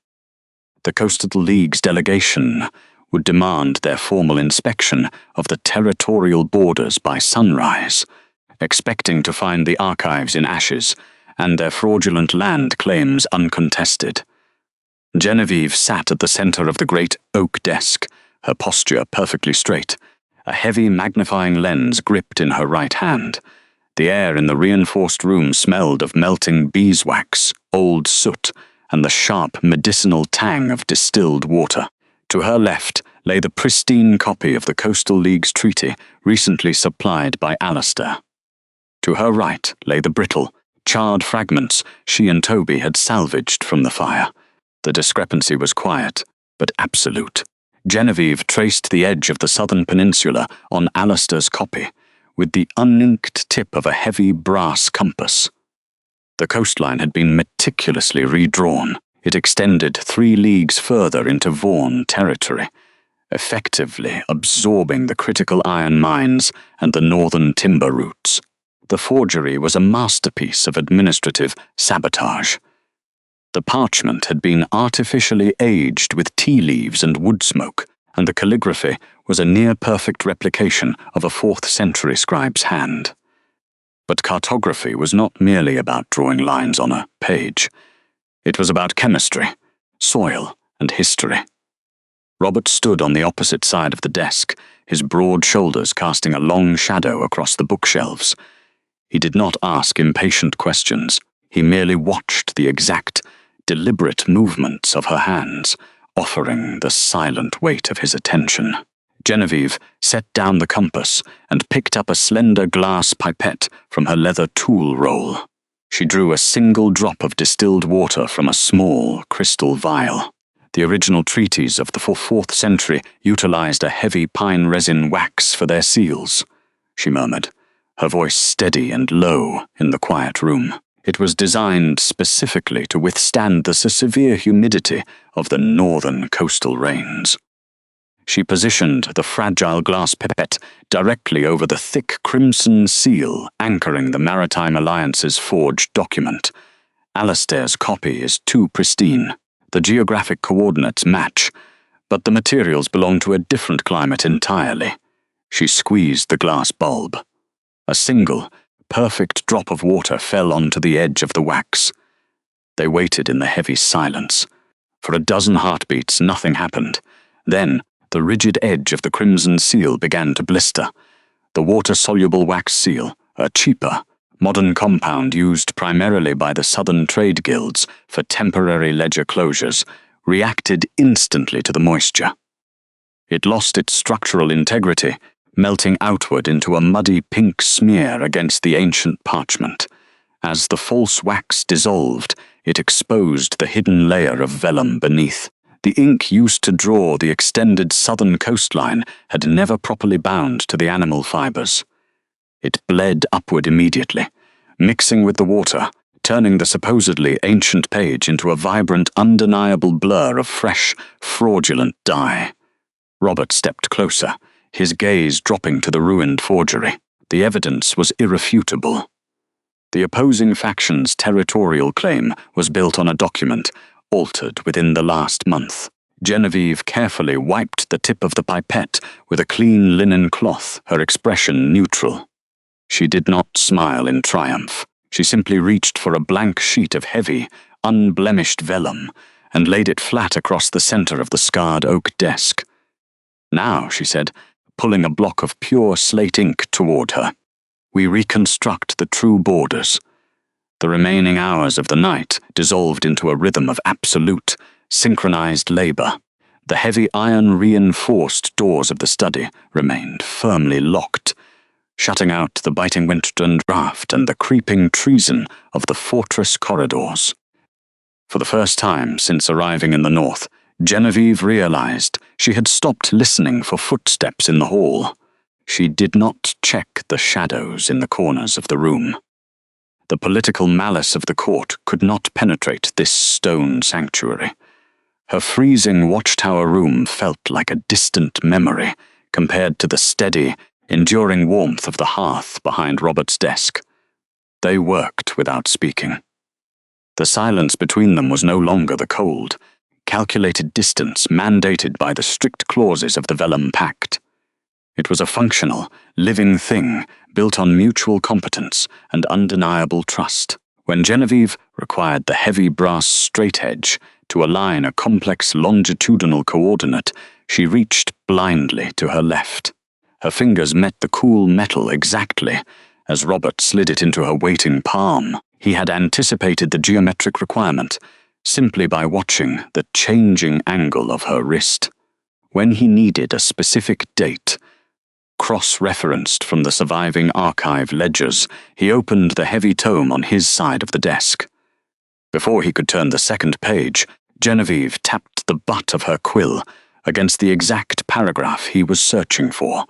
The Coastal League's delegation would demand their formal inspection of the territorial borders by sunrise, expecting to find the archives in ashes and their fraudulent land claims uncontested. Genevieve sat at the center of the great oak desk, her posture perfectly straight, a heavy magnifying lens gripped in her right hand. The air in the reinforced room smelled of melting beeswax, old soot, and the sharp medicinal tang of distilled water. To her left lay the pristine copy of the Coastal League's treaty recently supplied by Alistair. To her right lay the brittle, charred fragments she and Toby had salvaged from the fire. The discrepancy was quiet, but absolute. Genevieve traced the edge of the southern peninsula on Alistair's copy with the uninked tip of a heavy brass compass. The coastline had been meticulously redrawn. It extended 3 leagues further into Vaughan territory, effectively absorbing the critical iron mines and the northern timber routes. The forgery was a masterpiece of administrative sabotage. The parchment had been artificially aged with tea leaves and wood smoke, and the calligraphy was a near-perfect replication of a 4th century scribe's hand. But cartography was not merely about drawing lines on a page. It was about chemistry, soil, and history. Robert stood on the opposite side of the desk, his broad shoulders casting a long shadow across the bookshelves. He did not ask impatient questions. He merely watched the exact, deliberate movements of her hands, offering the silent weight of his attention. Genevieve set down the compass and picked up a slender glass pipette from her leather tool roll. She drew a single drop of distilled water from a small crystal vial. The original treaties of the 4th century utilized a heavy pine resin wax for their seals, she murmured, her voice steady and low in the quiet room. It was designed specifically to withstand the severe humidity of the northern coastal rains. She positioned the fragile glass pipette directly over the thick crimson seal anchoring the Maritime Alliance's forged document. Alistair's copy is too pristine. The geographic coordinates match, but the materials belong to a different climate entirely. She squeezed the glass bulb. A single, perfect drop of water fell onto the edge of the wax. They waited in the heavy silence. For a dozen heartbeats, nothing happened. Then, the rigid edge of the crimson seal began to blister. The water-soluble wax seal, a cheaper, modern compound used primarily by the southern trade guilds for temporary ledger closures, reacted instantly to the moisture. It lost its structural integrity, melting outward into a muddy pink smear against the ancient parchment. As the false wax dissolved, it exposed the hidden layer of vellum beneath. The ink used to draw the extended southern coastline had never properly bound to the animal fibers. It bled upward immediately, mixing with the water, turning the supposedly ancient page into a vibrant, undeniable blur of fresh, fraudulent dye. Robert stepped closer, his gaze dropping to the ruined forgery. The evidence was irrefutable. The opposing faction's territorial claim was built on a document, altered within the last month. Genevieve carefully wiped the tip of the pipette with a clean linen cloth, her expression neutral. She did not smile in triumph. She simply reached for a blank sheet of heavy, unblemished vellum and laid it flat across the center of the scarred oak desk. "Now," she said, pulling a block of pure slate ink toward her, "we reconstruct the true borders." The remaining hours of the night dissolved into a rhythm of absolute, synchronized labor. The heavy iron-reinforced doors of the study remained firmly locked, shutting out the biting winter draught and the creeping treason of the fortress corridors. For the first time since arriving in the north, Genevieve realized she had stopped listening for footsteps in the hall. She did not check the shadows in the corners of the room. The political malice of the court could not penetrate this stone sanctuary. Her freezing watchtower room felt like a distant memory compared to the steady, enduring warmth of the hearth behind Robert's desk. They worked without speaking. The silence between them was no longer the cold, calculated distance mandated by the strict clauses of the Vellum Pact. It was a functional, living thing built on mutual competence and undeniable trust. When Genevieve required the heavy brass straightedge to align a complex longitudinal coordinate, she reached blindly to her left. Her fingers met the cool metal exactly as Robert slid it into her waiting palm. He had anticipated the geometric requirement simply by watching the changing angle of her wrist. When he needed a specific date, cross-referenced from the surviving archive ledgers, he opened the heavy tome on his side of the desk. Before he could turn the second page, Genevieve tapped the butt of her quill against the exact paragraph he was searching for,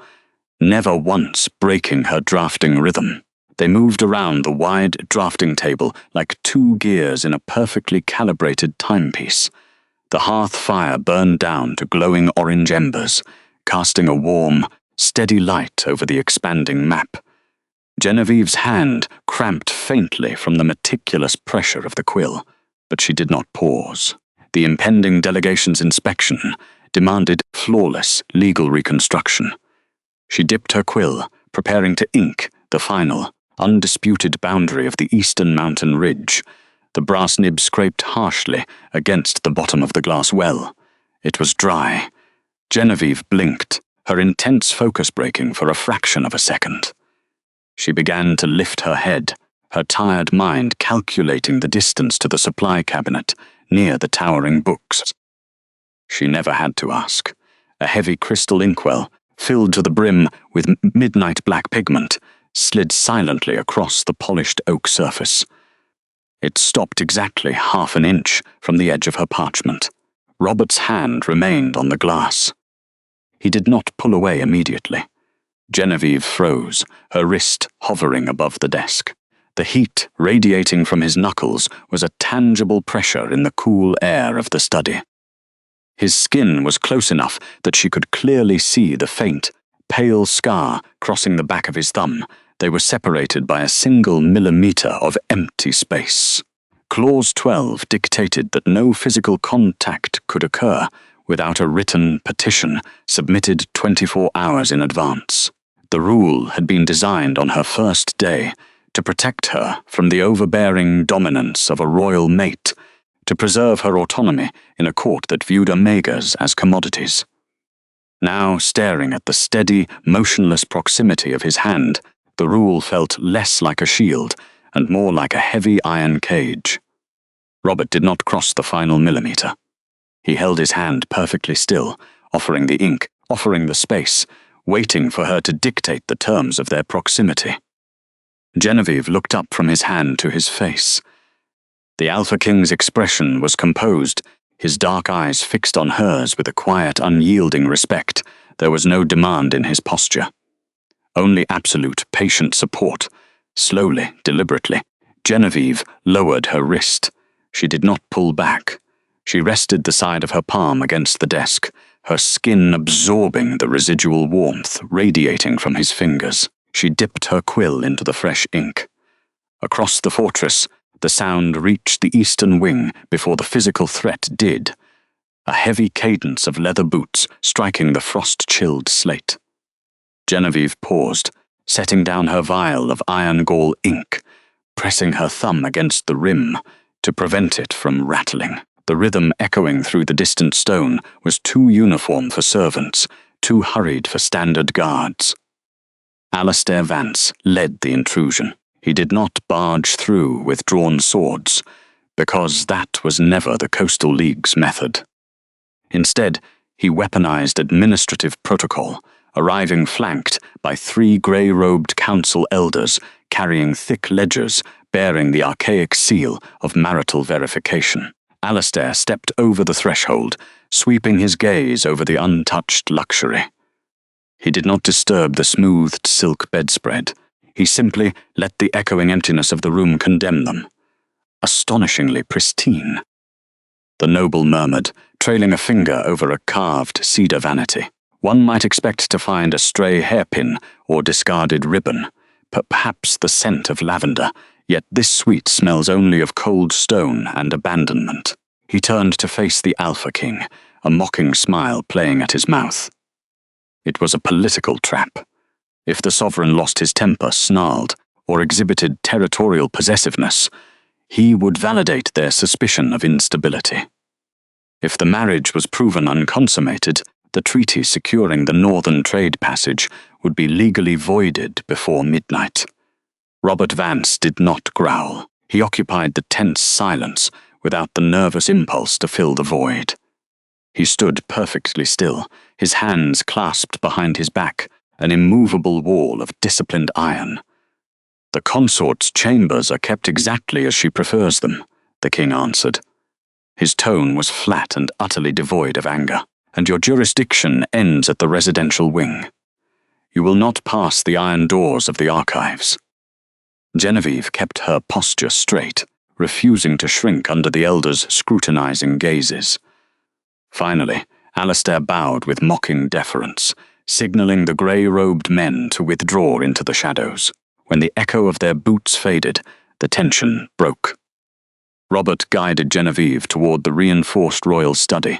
never once breaking her drafting rhythm. They moved around the wide drafting table like two gears in a perfectly calibrated timepiece. The hearth fire burned down to glowing orange embers, casting a warm, steady light over the expanding map. Genevieve's hand cramped faintly from the meticulous pressure of the quill, but she did not pause. The impending delegation's inspection demanded flawless legal reconstruction. She dipped her quill, preparing to ink the final, undisputed boundary of the eastern mountain ridge. The brass nib scraped harshly against the bottom of the glass well. It was dry. Genevieve blinked, her intense focus breaking for a fraction of a second. She began to lift her head, her tired mind calculating the distance to the supply cabinet near the towering books. She never had to ask. A heavy crystal inkwell, filled to the brim with midnight black pigment, slid silently across the polished oak surface. It stopped exactly half an inch from the edge of her parchment. Robert's hand remained on the glass. He did not pull away immediately. Genevieve froze, her wrist hovering above the desk. The heat radiating from his knuckles was a tangible pressure in the cool air of the study. His skin was close enough that she could clearly see the faint, pale scar crossing the back of his thumb. They were separated by a single millimeter of empty space. Clause 12 dictated that no physical contact could occur without a written petition submitted 24 hours in advance. The rule had been designed on her first day to protect her from the overbearing dominance of a royal mate, to preserve her autonomy in a court that viewed omegas as commodities. Now, staring at the steady, motionless proximity of his hand, the rule felt less like a shield and more like a heavy iron cage. Robert did not cross the final millimeter. He held his hand perfectly still, offering the ink, offering the space, waiting for her to dictate the terms of their proximity. Genevieve looked up from his hand to his face. The Alpha King's expression was composed, his dark eyes fixed on hers with a quiet, unyielding respect. There was no demand in his posture. Only absolute, patient support. Slowly, deliberately, Genevieve lowered her wrist. She did not pull back. She rested the side of her palm against the desk, her skin absorbing the residual warmth radiating from his fingers. She dipped her quill into the fresh ink. Across the fortress, the sound reached the eastern wing before the physical threat did, a heavy cadence of leather boots striking the frost-chilled slate. Genevieve paused, setting down her vial of iron gall ink, pressing her thumb against the rim to prevent it from rattling. The rhythm echoing through the distant stone was too uniform for servants, too hurried for standard guards. Alastair Vance led the intrusion. He did not barge through with drawn swords, because that was never the Coastal League's method. Instead, he weaponized administrative protocol, arriving flanked by 3 grey-robed council elders carrying thick ledgers bearing the archaic seal of marital verification. Alastair stepped over the threshold, sweeping his gaze over the untouched luxury. He did not disturb the smoothed silk bedspread. He simply let the echoing emptiness of the room condemn them. Astonishingly pristine. The noble murmured, trailing a finger over a carved cedar vanity. One might expect to find a stray hairpin or discarded ribbon, perhaps the scent of lavender, yet this suite smells only of cold stone and abandonment. He turned to face the Alpha King, a mocking smile playing at his mouth. It was a political trap. If the sovereign lost his temper, snarled, or exhibited territorial possessiveness, He would validate their suspicion of instability. If the marriage was proven unconsummated, the treaty securing the northern trade passage would be legally voided before midnight. Robert Vance did not growl. He occupied the tense silence without the nervous impulse to fill the void. He stood perfectly still, his hands clasped behind his back, an immovable wall of disciplined iron. "The consort's chambers are kept exactly as she prefers them," the king answered. His tone was flat and utterly devoid of anger. "And your jurisdiction ends at the residential wing. You will not pass the iron doors of the archives." Genevieve kept her posture straight, refusing to shrink under the elder's scrutinizing gazes. Finally, Alistair bowed with mocking deference, signaling the grey-robed men to withdraw into the shadows. When the echo of their boots faded, the tension broke. Robert guided Genevieve toward the reinforced royal study,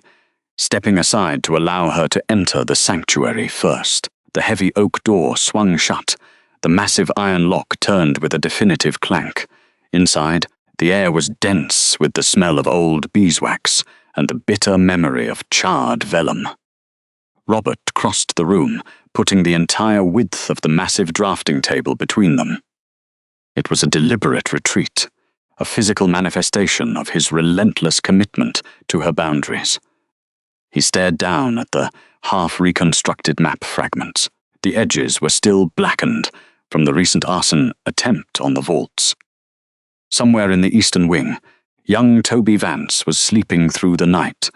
stepping aside to allow her to enter the sanctuary first. The heavy oak door swung shut, the massive iron lock turned with a definitive clank. Inside, the air was dense with the smell of old beeswax and the bitter memory of charred vellum. Robert crossed the room, putting the entire width of the massive drafting table between them. It was a deliberate retreat, a physical manifestation of his relentless commitment to her boundaries. He stared down at the half-reconstructed map fragments. The edges were still blackened from the recent arson attempt on the vaults. Somewhere in the eastern wing, young Toby Vance was sleeping through the night,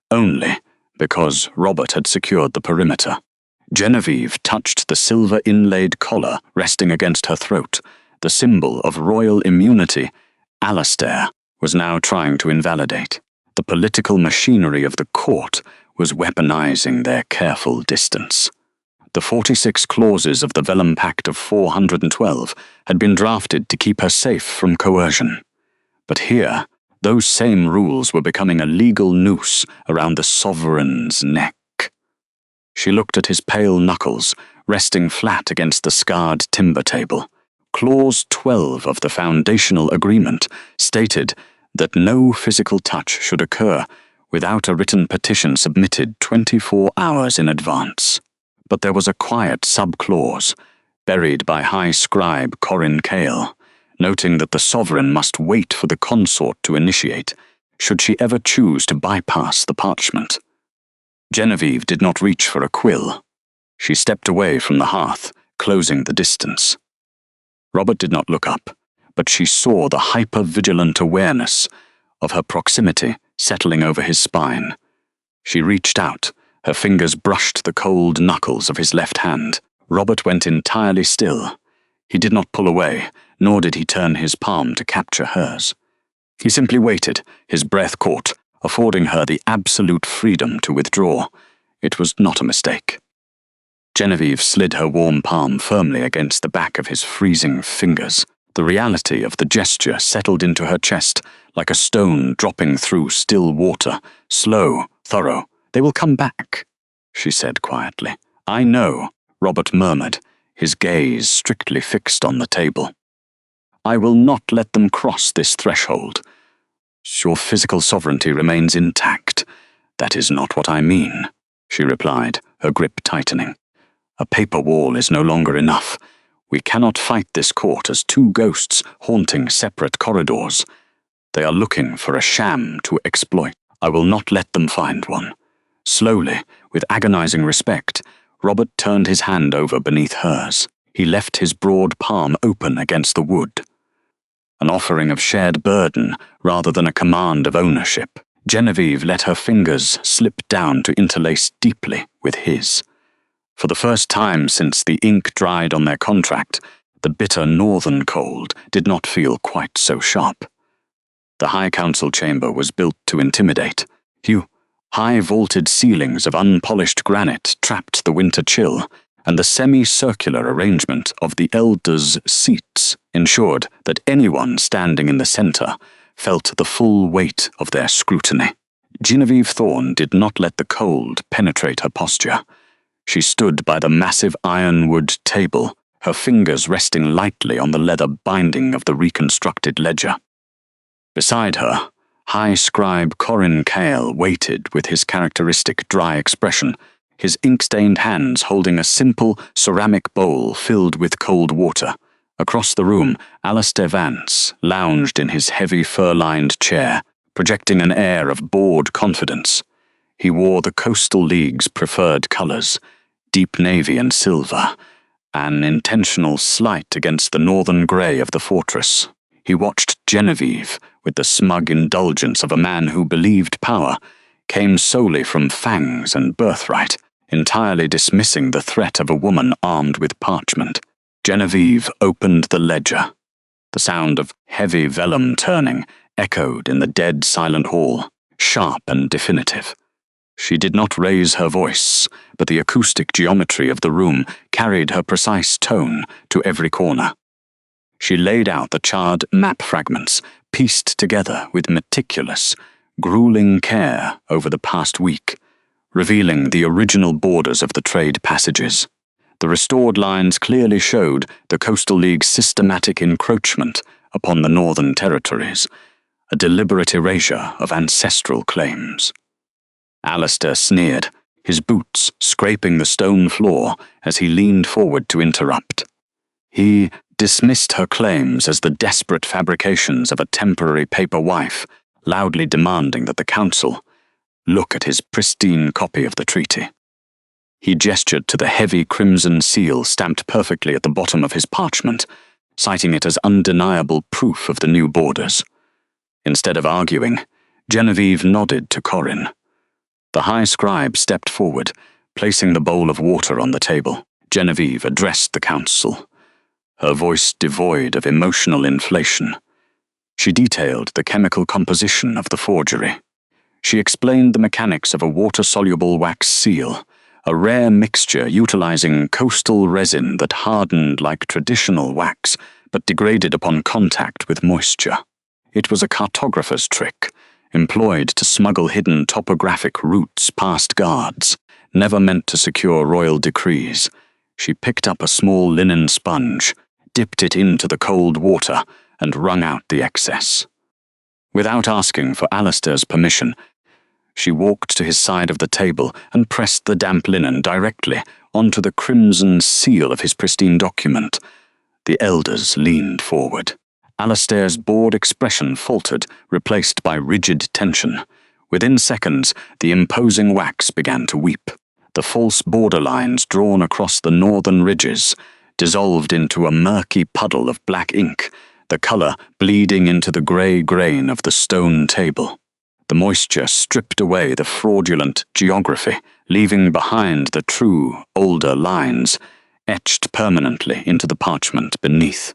only because Robert had secured the perimeter. Genevieve touched the silver-inlaid collar resting against her throat, the symbol of royal immunity Alistair was now trying to invalidate. The political machinery of the court was weaponizing their careful distance. The 46 clauses of the Vellum Pact of 412 had been drafted to keep her safe from coercion. But here, those same rules were becoming a legal noose around the sovereign's neck. She looked at his pale knuckles, resting flat against the scarred timber table. Clause 12 of the foundational agreement stated that no physical touch should occur without a written petition submitted 24 hours in advance. But there was a quiet sub-clause, buried by High Scribe Corin Cale, noting that the sovereign must wait for the consort to initiate, should she ever choose to bypass the parchment. Genevieve did not reach for a quill. She stepped away from the hearth, closing the distance. Robert did not look up, but she saw the hyper-vigilant awareness of her proximity settling over his spine. She reached out, her fingers brushed the cold knuckles of his left hand. Robert went entirely still. He did not pull away, nor did he turn his palm to capture hers. He simply waited, his breath caught, affording her the absolute freedom to withdraw. It was not a mistake. Genevieve slid her warm palm firmly against the back of his freezing fingers. The reality of the gesture settled into her chest like a stone dropping through still water, slow, thorough. "They will come back," she said quietly. "I know," Robert murmured, his gaze strictly fixed on the table. "I will not let them cross this threshold. Your physical sovereignty remains intact. That is not what I mean," she replied, her grip tightening. "A paper wall is no longer enough. We cannot fight this court as two ghosts haunting separate corridors. They are looking for a sham to exploit. I will not let them find one." Slowly, with agonizing respect, Robert turned his hand over beneath hers. He left his broad palm open against the wood. An offering of shared burden rather than a command of ownership. Genevieve let her fingers slip down to interlace deeply with his. For the first time since the ink dried on their contract, the bitter northern cold did not feel quite so sharp. The High Council chamber was built to intimidate. High-vaulted ceilings of unpolished granite trapped the winter chill, and the semi-circular arrangement of the elders' seats ensured that anyone standing in the center felt the full weight of their scrutiny. Genevieve Thorne did not let the cold penetrate her posture. She stood by the massive ironwood table, her fingers resting lightly on the leather binding of the reconstructed ledger. Beside her, High Scribe Corin Cale waited with his characteristic dry expression, his ink-stained hands holding a simple ceramic bowl filled with cold water. Across the room, Alistair Vance lounged in his heavy fur-lined chair, projecting an air of bored confidence. He wore the Coastal League's preferred colours, deep navy and silver, an intentional slight against the northern grey of the fortress. He watched Genevieve with the smug indulgence of a man who believed power came solely from fangs and birthright, entirely dismissing the threat of a woman armed with parchment. Genevieve opened the ledger. The sound of heavy vellum turning echoed in the dead silent hall, sharp and definitive. She did not raise her voice, but the acoustic geometry of the room carried her precise tone to every corner. She laid out the charred map fragments, pieced together with meticulous, grueling care over the past week, revealing the original borders of the trade passages. The restored lines clearly showed the Coastal League's systematic encroachment upon the northern territories, a deliberate erasure of ancestral claims. Alistair sneered, his boots scraping the stone floor as he leaned forward to interrupt. He dismissed her claims as the desperate fabrications of a temporary paper wife, loudly demanding that the council look at his pristine copy of the treaty. He gestured to the heavy crimson seal stamped perfectly at the bottom of his parchment, citing it as undeniable proof of the new borders. Instead of arguing, Genevieve nodded to Corin. The High Scribe stepped forward, placing the bowl of water on the table. Genevieve addressed the council, her voice devoid of emotional inflation. She detailed the chemical composition of the forgery. She explained the mechanics of a water-soluble wax seal, a rare mixture utilizing coastal resin that hardened like traditional wax but degraded upon contact with moisture. It was a cartographer's trick, employed to smuggle hidden topographic routes past guards, never meant to secure royal decrees. She picked up a small linen sponge, dipped it into the cold water, and wrung out the excess. Without asking for Alistair's permission, she walked to his side of the table and pressed the damp linen directly onto the crimson seal of his pristine document. The elders leaned forward. Alistair's bored expression faltered, replaced by rigid tension. Within seconds, the imposing wax began to weep. The false borderlines drawn across the northern ridges dissolved into a murky puddle of black ink, the color bleeding into the grey grain of the stone table. The moisture stripped away the fraudulent geography, leaving behind the true, older lines, etched permanently into the parchment beneath.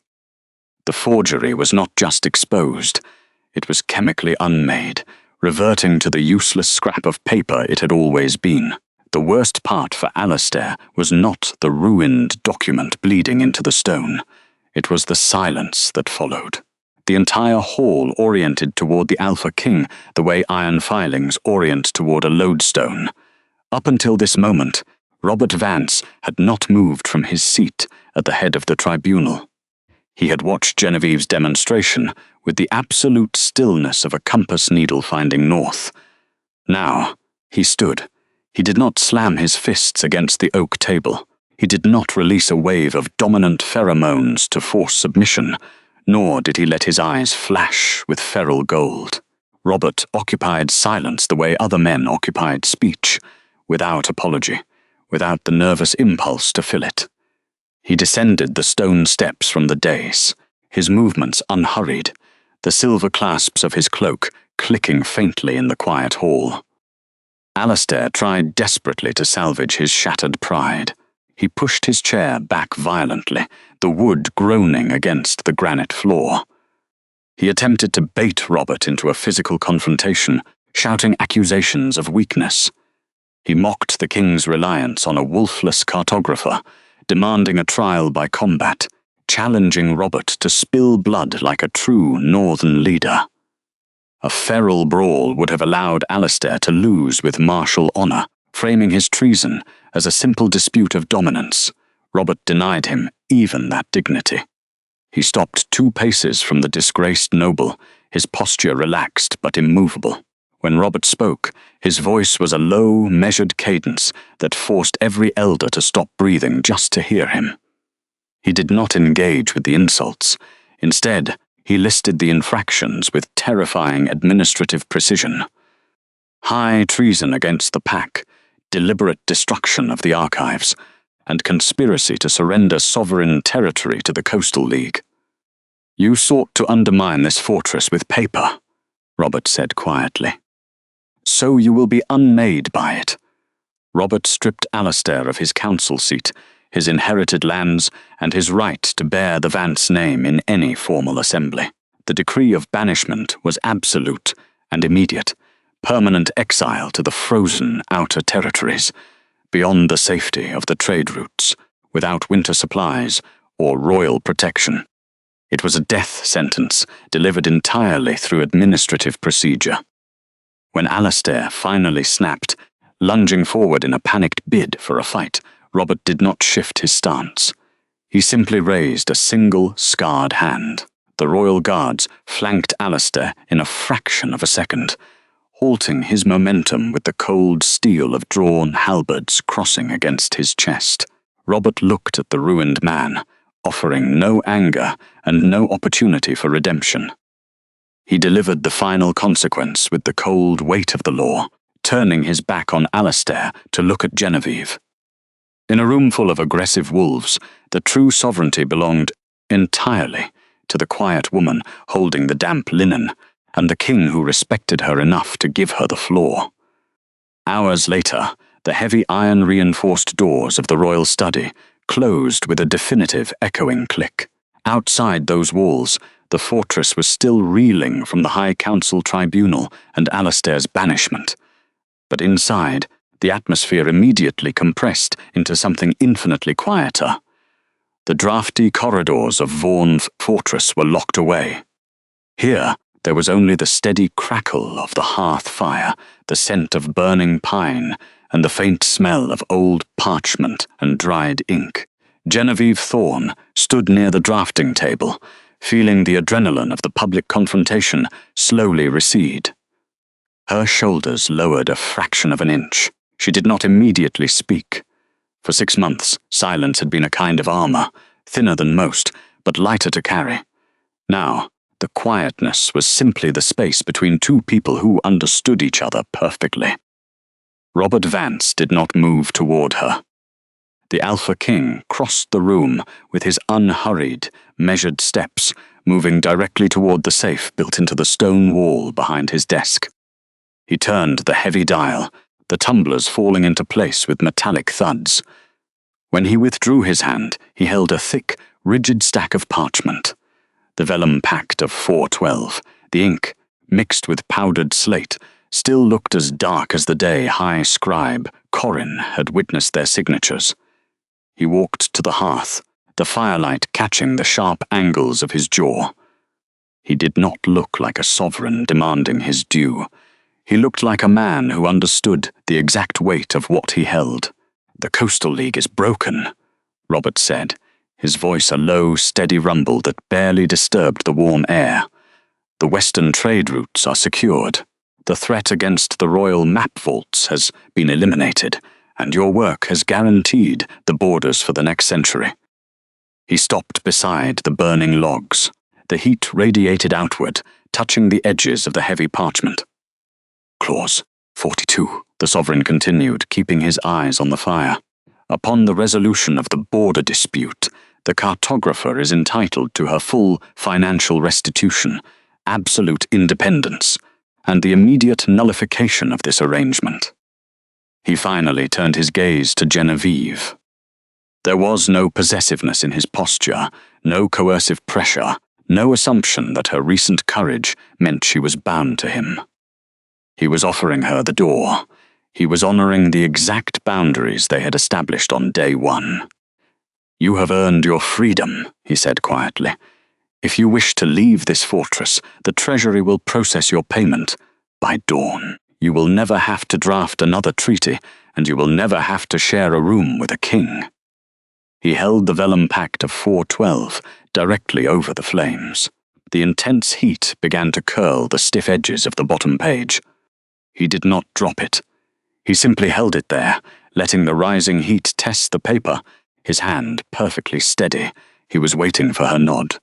The forgery was not just exposed, it was chemically unmade, reverting to the useless scrap of paper it had always been. The worst part for Alistair was not the ruined document bleeding into the stone. It was the silence that followed. The entire hall oriented toward the Alpha King the way iron filings orient toward a lodestone. Up until this moment, Robert Vance had not moved from his seat at the head of the tribunal. He had watched Genevieve's demonstration with the absolute stillness of a compass needle finding north. Now, he stood. He did not slam his fists against the oak table. He did not release a wave of dominant pheromones to force submission, nor did he let his eyes flash with feral gold. Robert occupied silence the way other men occupied speech, without apology, without the nervous impulse to fill it. He descended the stone steps from the dais, his movements unhurried, the silver clasps of his cloak clicking faintly in the quiet hall. Alistair tried desperately to salvage his shattered pride. He pushed his chair back violently, the wood groaning against the granite floor. He attempted to bait Robert into a physical confrontation, shouting accusations of weakness. He mocked the king's reliance on a wolfless cartographer, demanding a trial by combat, challenging Robert to spill blood like a true northern leader. A feral brawl would have allowed Alistair to lose with martial honor, framing his treason as a simple dispute of dominance. Robert denied him even that dignity. He stopped 2 paces from the disgraced noble, his posture relaxed but immovable. When Robert spoke, his voice was a low, measured cadence that forced every elder to stop breathing just to hear him. He did not engage with the insults. Instead, he listed the infractions with terrifying administrative precision. High treason against the Pact, deliberate destruction of the archives, and conspiracy to surrender sovereign territory to the Coastal League. "You sought to undermine this fortress with paper," Robert said quietly. "So you will be unmade by it." Robert stripped Alastair of his council seat, his inherited lands, and his right to bear the Vance name in any formal assembly. The decree of banishment was absolute and immediate, permanent exile to the frozen outer territories, beyond the safety of the trade routes, without winter supplies or royal protection. It was a death sentence delivered entirely through administrative procedure. When Alastair finally snapped, lunging forward in a panicked bid for a fight, Robert did not shift his stance. He simply raised a single, scarred hand. The royal guards flanked Alastair in a fraction of a second, halting his momentum with the cold steel of drawn halberds crossing against his chest. Robert looked at the ruined man, offering no anger and no opportunity for redemption. He delivered the final consequence with the cold weight of the law, turning his back on Alastair to look at Genevieve. In a room full of aggressive wolves, the true sovereignty belonged entirely to the quiet woman holding the damp linen, and the king who respected her enough to give her the floor. Hours later, the heavy iron-reinforced doors of the royal study closed with a definitive echoing click. Outside those walls, the fortress was still reeling from the High Council tribunal and Alastair's banishment. But inside, the atmosphere immediately compressed into something infinitely quieter. The drafty corridors of Vaughan's fortress were locked away. Here, there was only the steady crackle of the hearth fire, the scent of burning pine, and the faint smell of old parchment and dried ink. Genevieve Thorne stood near the drafting table, feeling the adrenaline of the public confrontation slowly recede. Her shoulders lowered a fraction of an inch. She did not immediately speak. For 6 months, silence had been a kind of armor, thinner than most, but lighter to carry. Now, the quietness was simply the space between 2 people who understood each other perfectly. Robert Vance did not move toward her. The Alpha King crossed the room with his unhurried, measured steps, moving directly toward the safe built into the stone wall behind his desk. He turned the heavy dial, the tumblers falling into place with metallic thuds. When he withdrew his hand, he held a thick, rigid stack of parchment. The Vellum Pact of 412, the ink, mixed with powdered slate, still looked as dark as the day High Scribe Corin had witnessed their signatures. He walked to the hearth, the firelight catching the sharp angles of his jaw. He did not look like a sovereign demanding his due. He looked like a man who understood the exact weight of what he held. "The Coastal League is broken," Robert said, his voice a low, steady rumble that barely disturbed the warm air. "The western trade routes are secured. The threat against the royal map vaults has been eliminated, and your work has guaranteed the borders for the next century." He stopped beside the burning logs. The heat radiated outward, touching the edges of the heavy parchment. "Clause 42, the sovereign continued, keeping his eyes on the fire. "Upon the resolution of the border dispute, the cartographer is entitled to her full financial restitution, absolute independence, and the immediate nullification of this arrangement." He finally turned his gaze to Genevieve. There was no possessiveness in his posture, no coercive pressure, no assumption that her recent courage meant she was bound to him. He was offering her the door. He was honoring the exact boundaries they had established on day 1. "You have earned your freedom," he said quietly. "If you wish to leave this fortress, the Treasury will process your payment by dawn. You will never have to draft another treaty, and you will never have to share a room with a king." He held the Vellum Pact of 412 directly over the flames. The intense heat began to curl the stiff edges of the bottom page. He did not drop it. He simply held it there, letting the rising heat test the paper, his hand perfectly steady. He was waiting for her nod.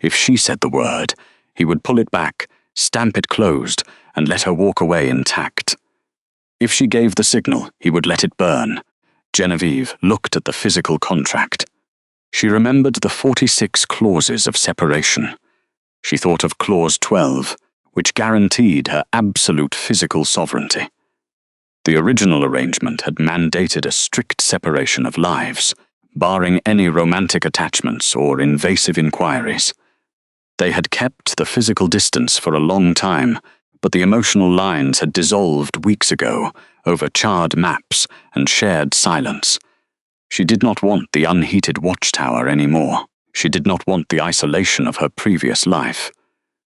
If she said the word, he would pull it back, stamp it closed, and let her walk away intact. If she gave the signal, he would let it burn. Genevieve looked at the physical contract. She remembered the 46 clauses of separation. She thought of Clause 12, which guaranteed her absolute physical sovereignty. The original arrangement had mandated a strict separation of lives, barring any romantic attachments or invasive inquiries. They had kept the physical distance for a long time, but the emotional lines had dissolved weeks ago over charred maps and shared silence. She did not want the unheated watchtower anymore. She did not want the isolation of her previous life.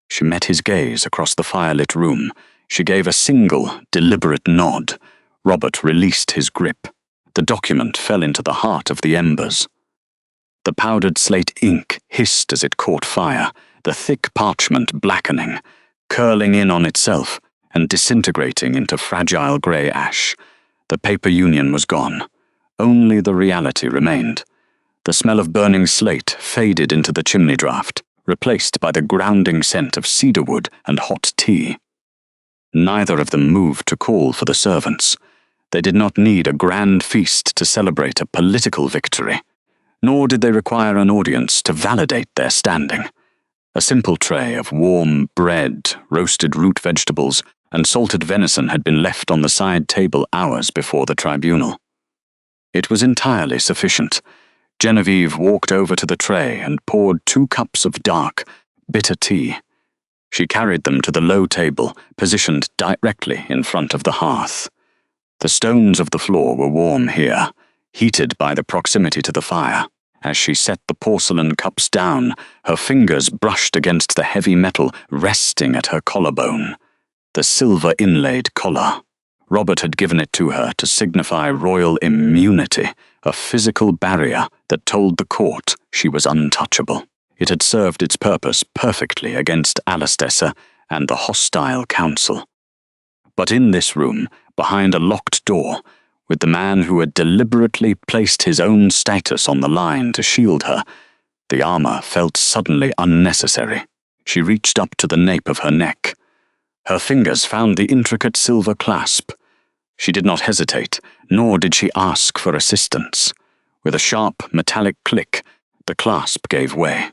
She met his gaze across the firelit room. She gave a single, deliberate nod. Robert released his grip. The document fell into the heart of the embers. The powdered slate ink hissed as it caught fire, the thick parchment blackening, curling in on itself and disintegrating into fragile grey ash. The paper union was gone. Only the reality remained. The smell of burning slate faded into the chimney draught, replaced by the grounding scent of cedarwood and hot tea. Neither of them moved to call for the servants. They did not need a grand feast to celebrate a political victory, nor did they require an audience to validate their standing. A simple tray of warm bread, roasted root vegetables, and salted venison had been left on the side table hours before the tribunal. It was entirely sufficient. Genevieve walked over to the tray and poured 2 cups of dark, bitter tea. She carried them to the low table, positioned directly in front of the hearth. The stones of the floor were warm here, heated by the proximity to the fire. As she set the porcelain cups down, her fingers brushed against the heavy metal resting at her collarbone. The silver-inlaid collar. Robert had given it to her to signify royal immunity, a physical barrier that told the court she was untouchable. It had served its purpose perfectly against Alastessa and the hostile council. But in this room, behind a locked door, with the man who had deliberately placed his own status on the line to shield her, the armor felt suddenly unnecessary. She reached up to the nape of her neck. Her fingers found the intricate silver clasp. She did not hesitate, nor did she ask for assistance. With a sharp, metallic click, the clasp gave way.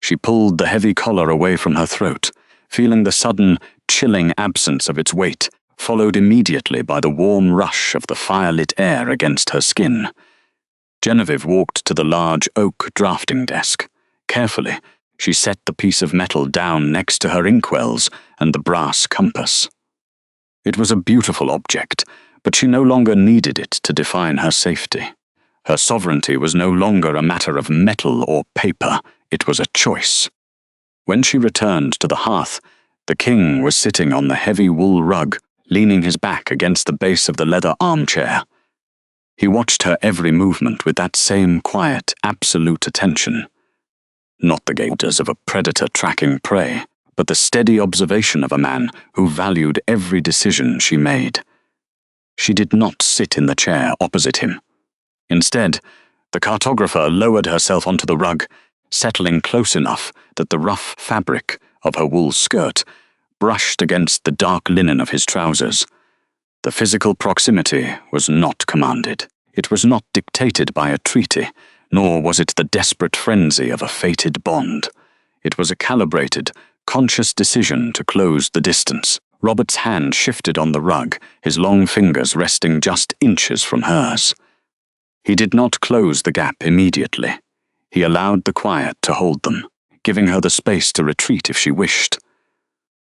She pulled the heavy collar away from her throat, feeling the sudden, chilling absence of its weight, followed immediately by the warm rush of the firelit air against her skin. Genevieve walked to the large oak drafting desk. Carefully, she set the piece of metal down next to her inkwells and the brass compass. It was a beautiful object, but she no longer needed it to define her safety. Her sovereignty was no longer a matter of metal or paper, it was a choice. When she returned to the hearth, the king was sitting on the heavy wool rug, leaning his back against the base of the leather armchair. He watched her every movement with that same quiet, absolute attention. Not the gazes of a predator tracking prey, but the steady observation of a man who valued every decision she made. She did not sit in the chair opposite him. Instead, the cartographer lowered herself onto the rug, settling close enough that the rough fabric of her wool skirt brushed against the dark linen of his trousers. The physical proximity was not commanded. It was not dictated by a treaty, nor was it the desperate frenzy of a fated bond. It was a calibrated, conscious decision to close the distance. Robert's hand shifted on the rug, his long fingers resting just inches from hers. He did not close the gap immediately. He allowed the quiet to hold them, giving her the space to retreat if she wished.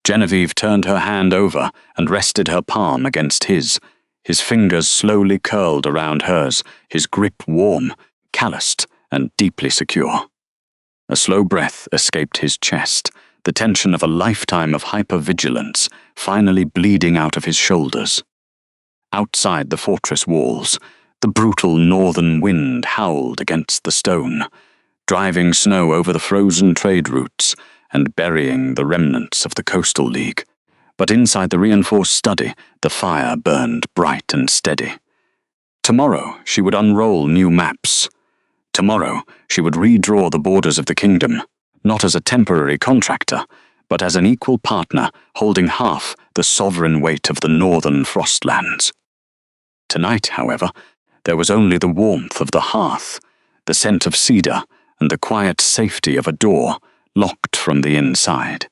Genevieve turned her hand over and rested her palm against his. His fingers slowly curled around hers, his grip warm, calloused, and deeply secure. A slow breath escaped his chest, the tension of a lifetime of hypervigilance finally bleeding out of his shoulders. Outside the fortress walls, The brutal northern wind howled against the stone, driving snow over the frozen trade routes and burying the remnants of the Coastal League. But inside the reinforced study, the fire burned bright and steady. Tomorrow she would unroll new maps. Tomorrow she would redraw the borders of the kingdom, not as a temporary contractor, but as an equal partner holding half the sovereign weight of the northern frostlands. Tonight, however, there was only the warmth of the hearth, the scent of cedar, and the quiet safety of a door locked from the inside.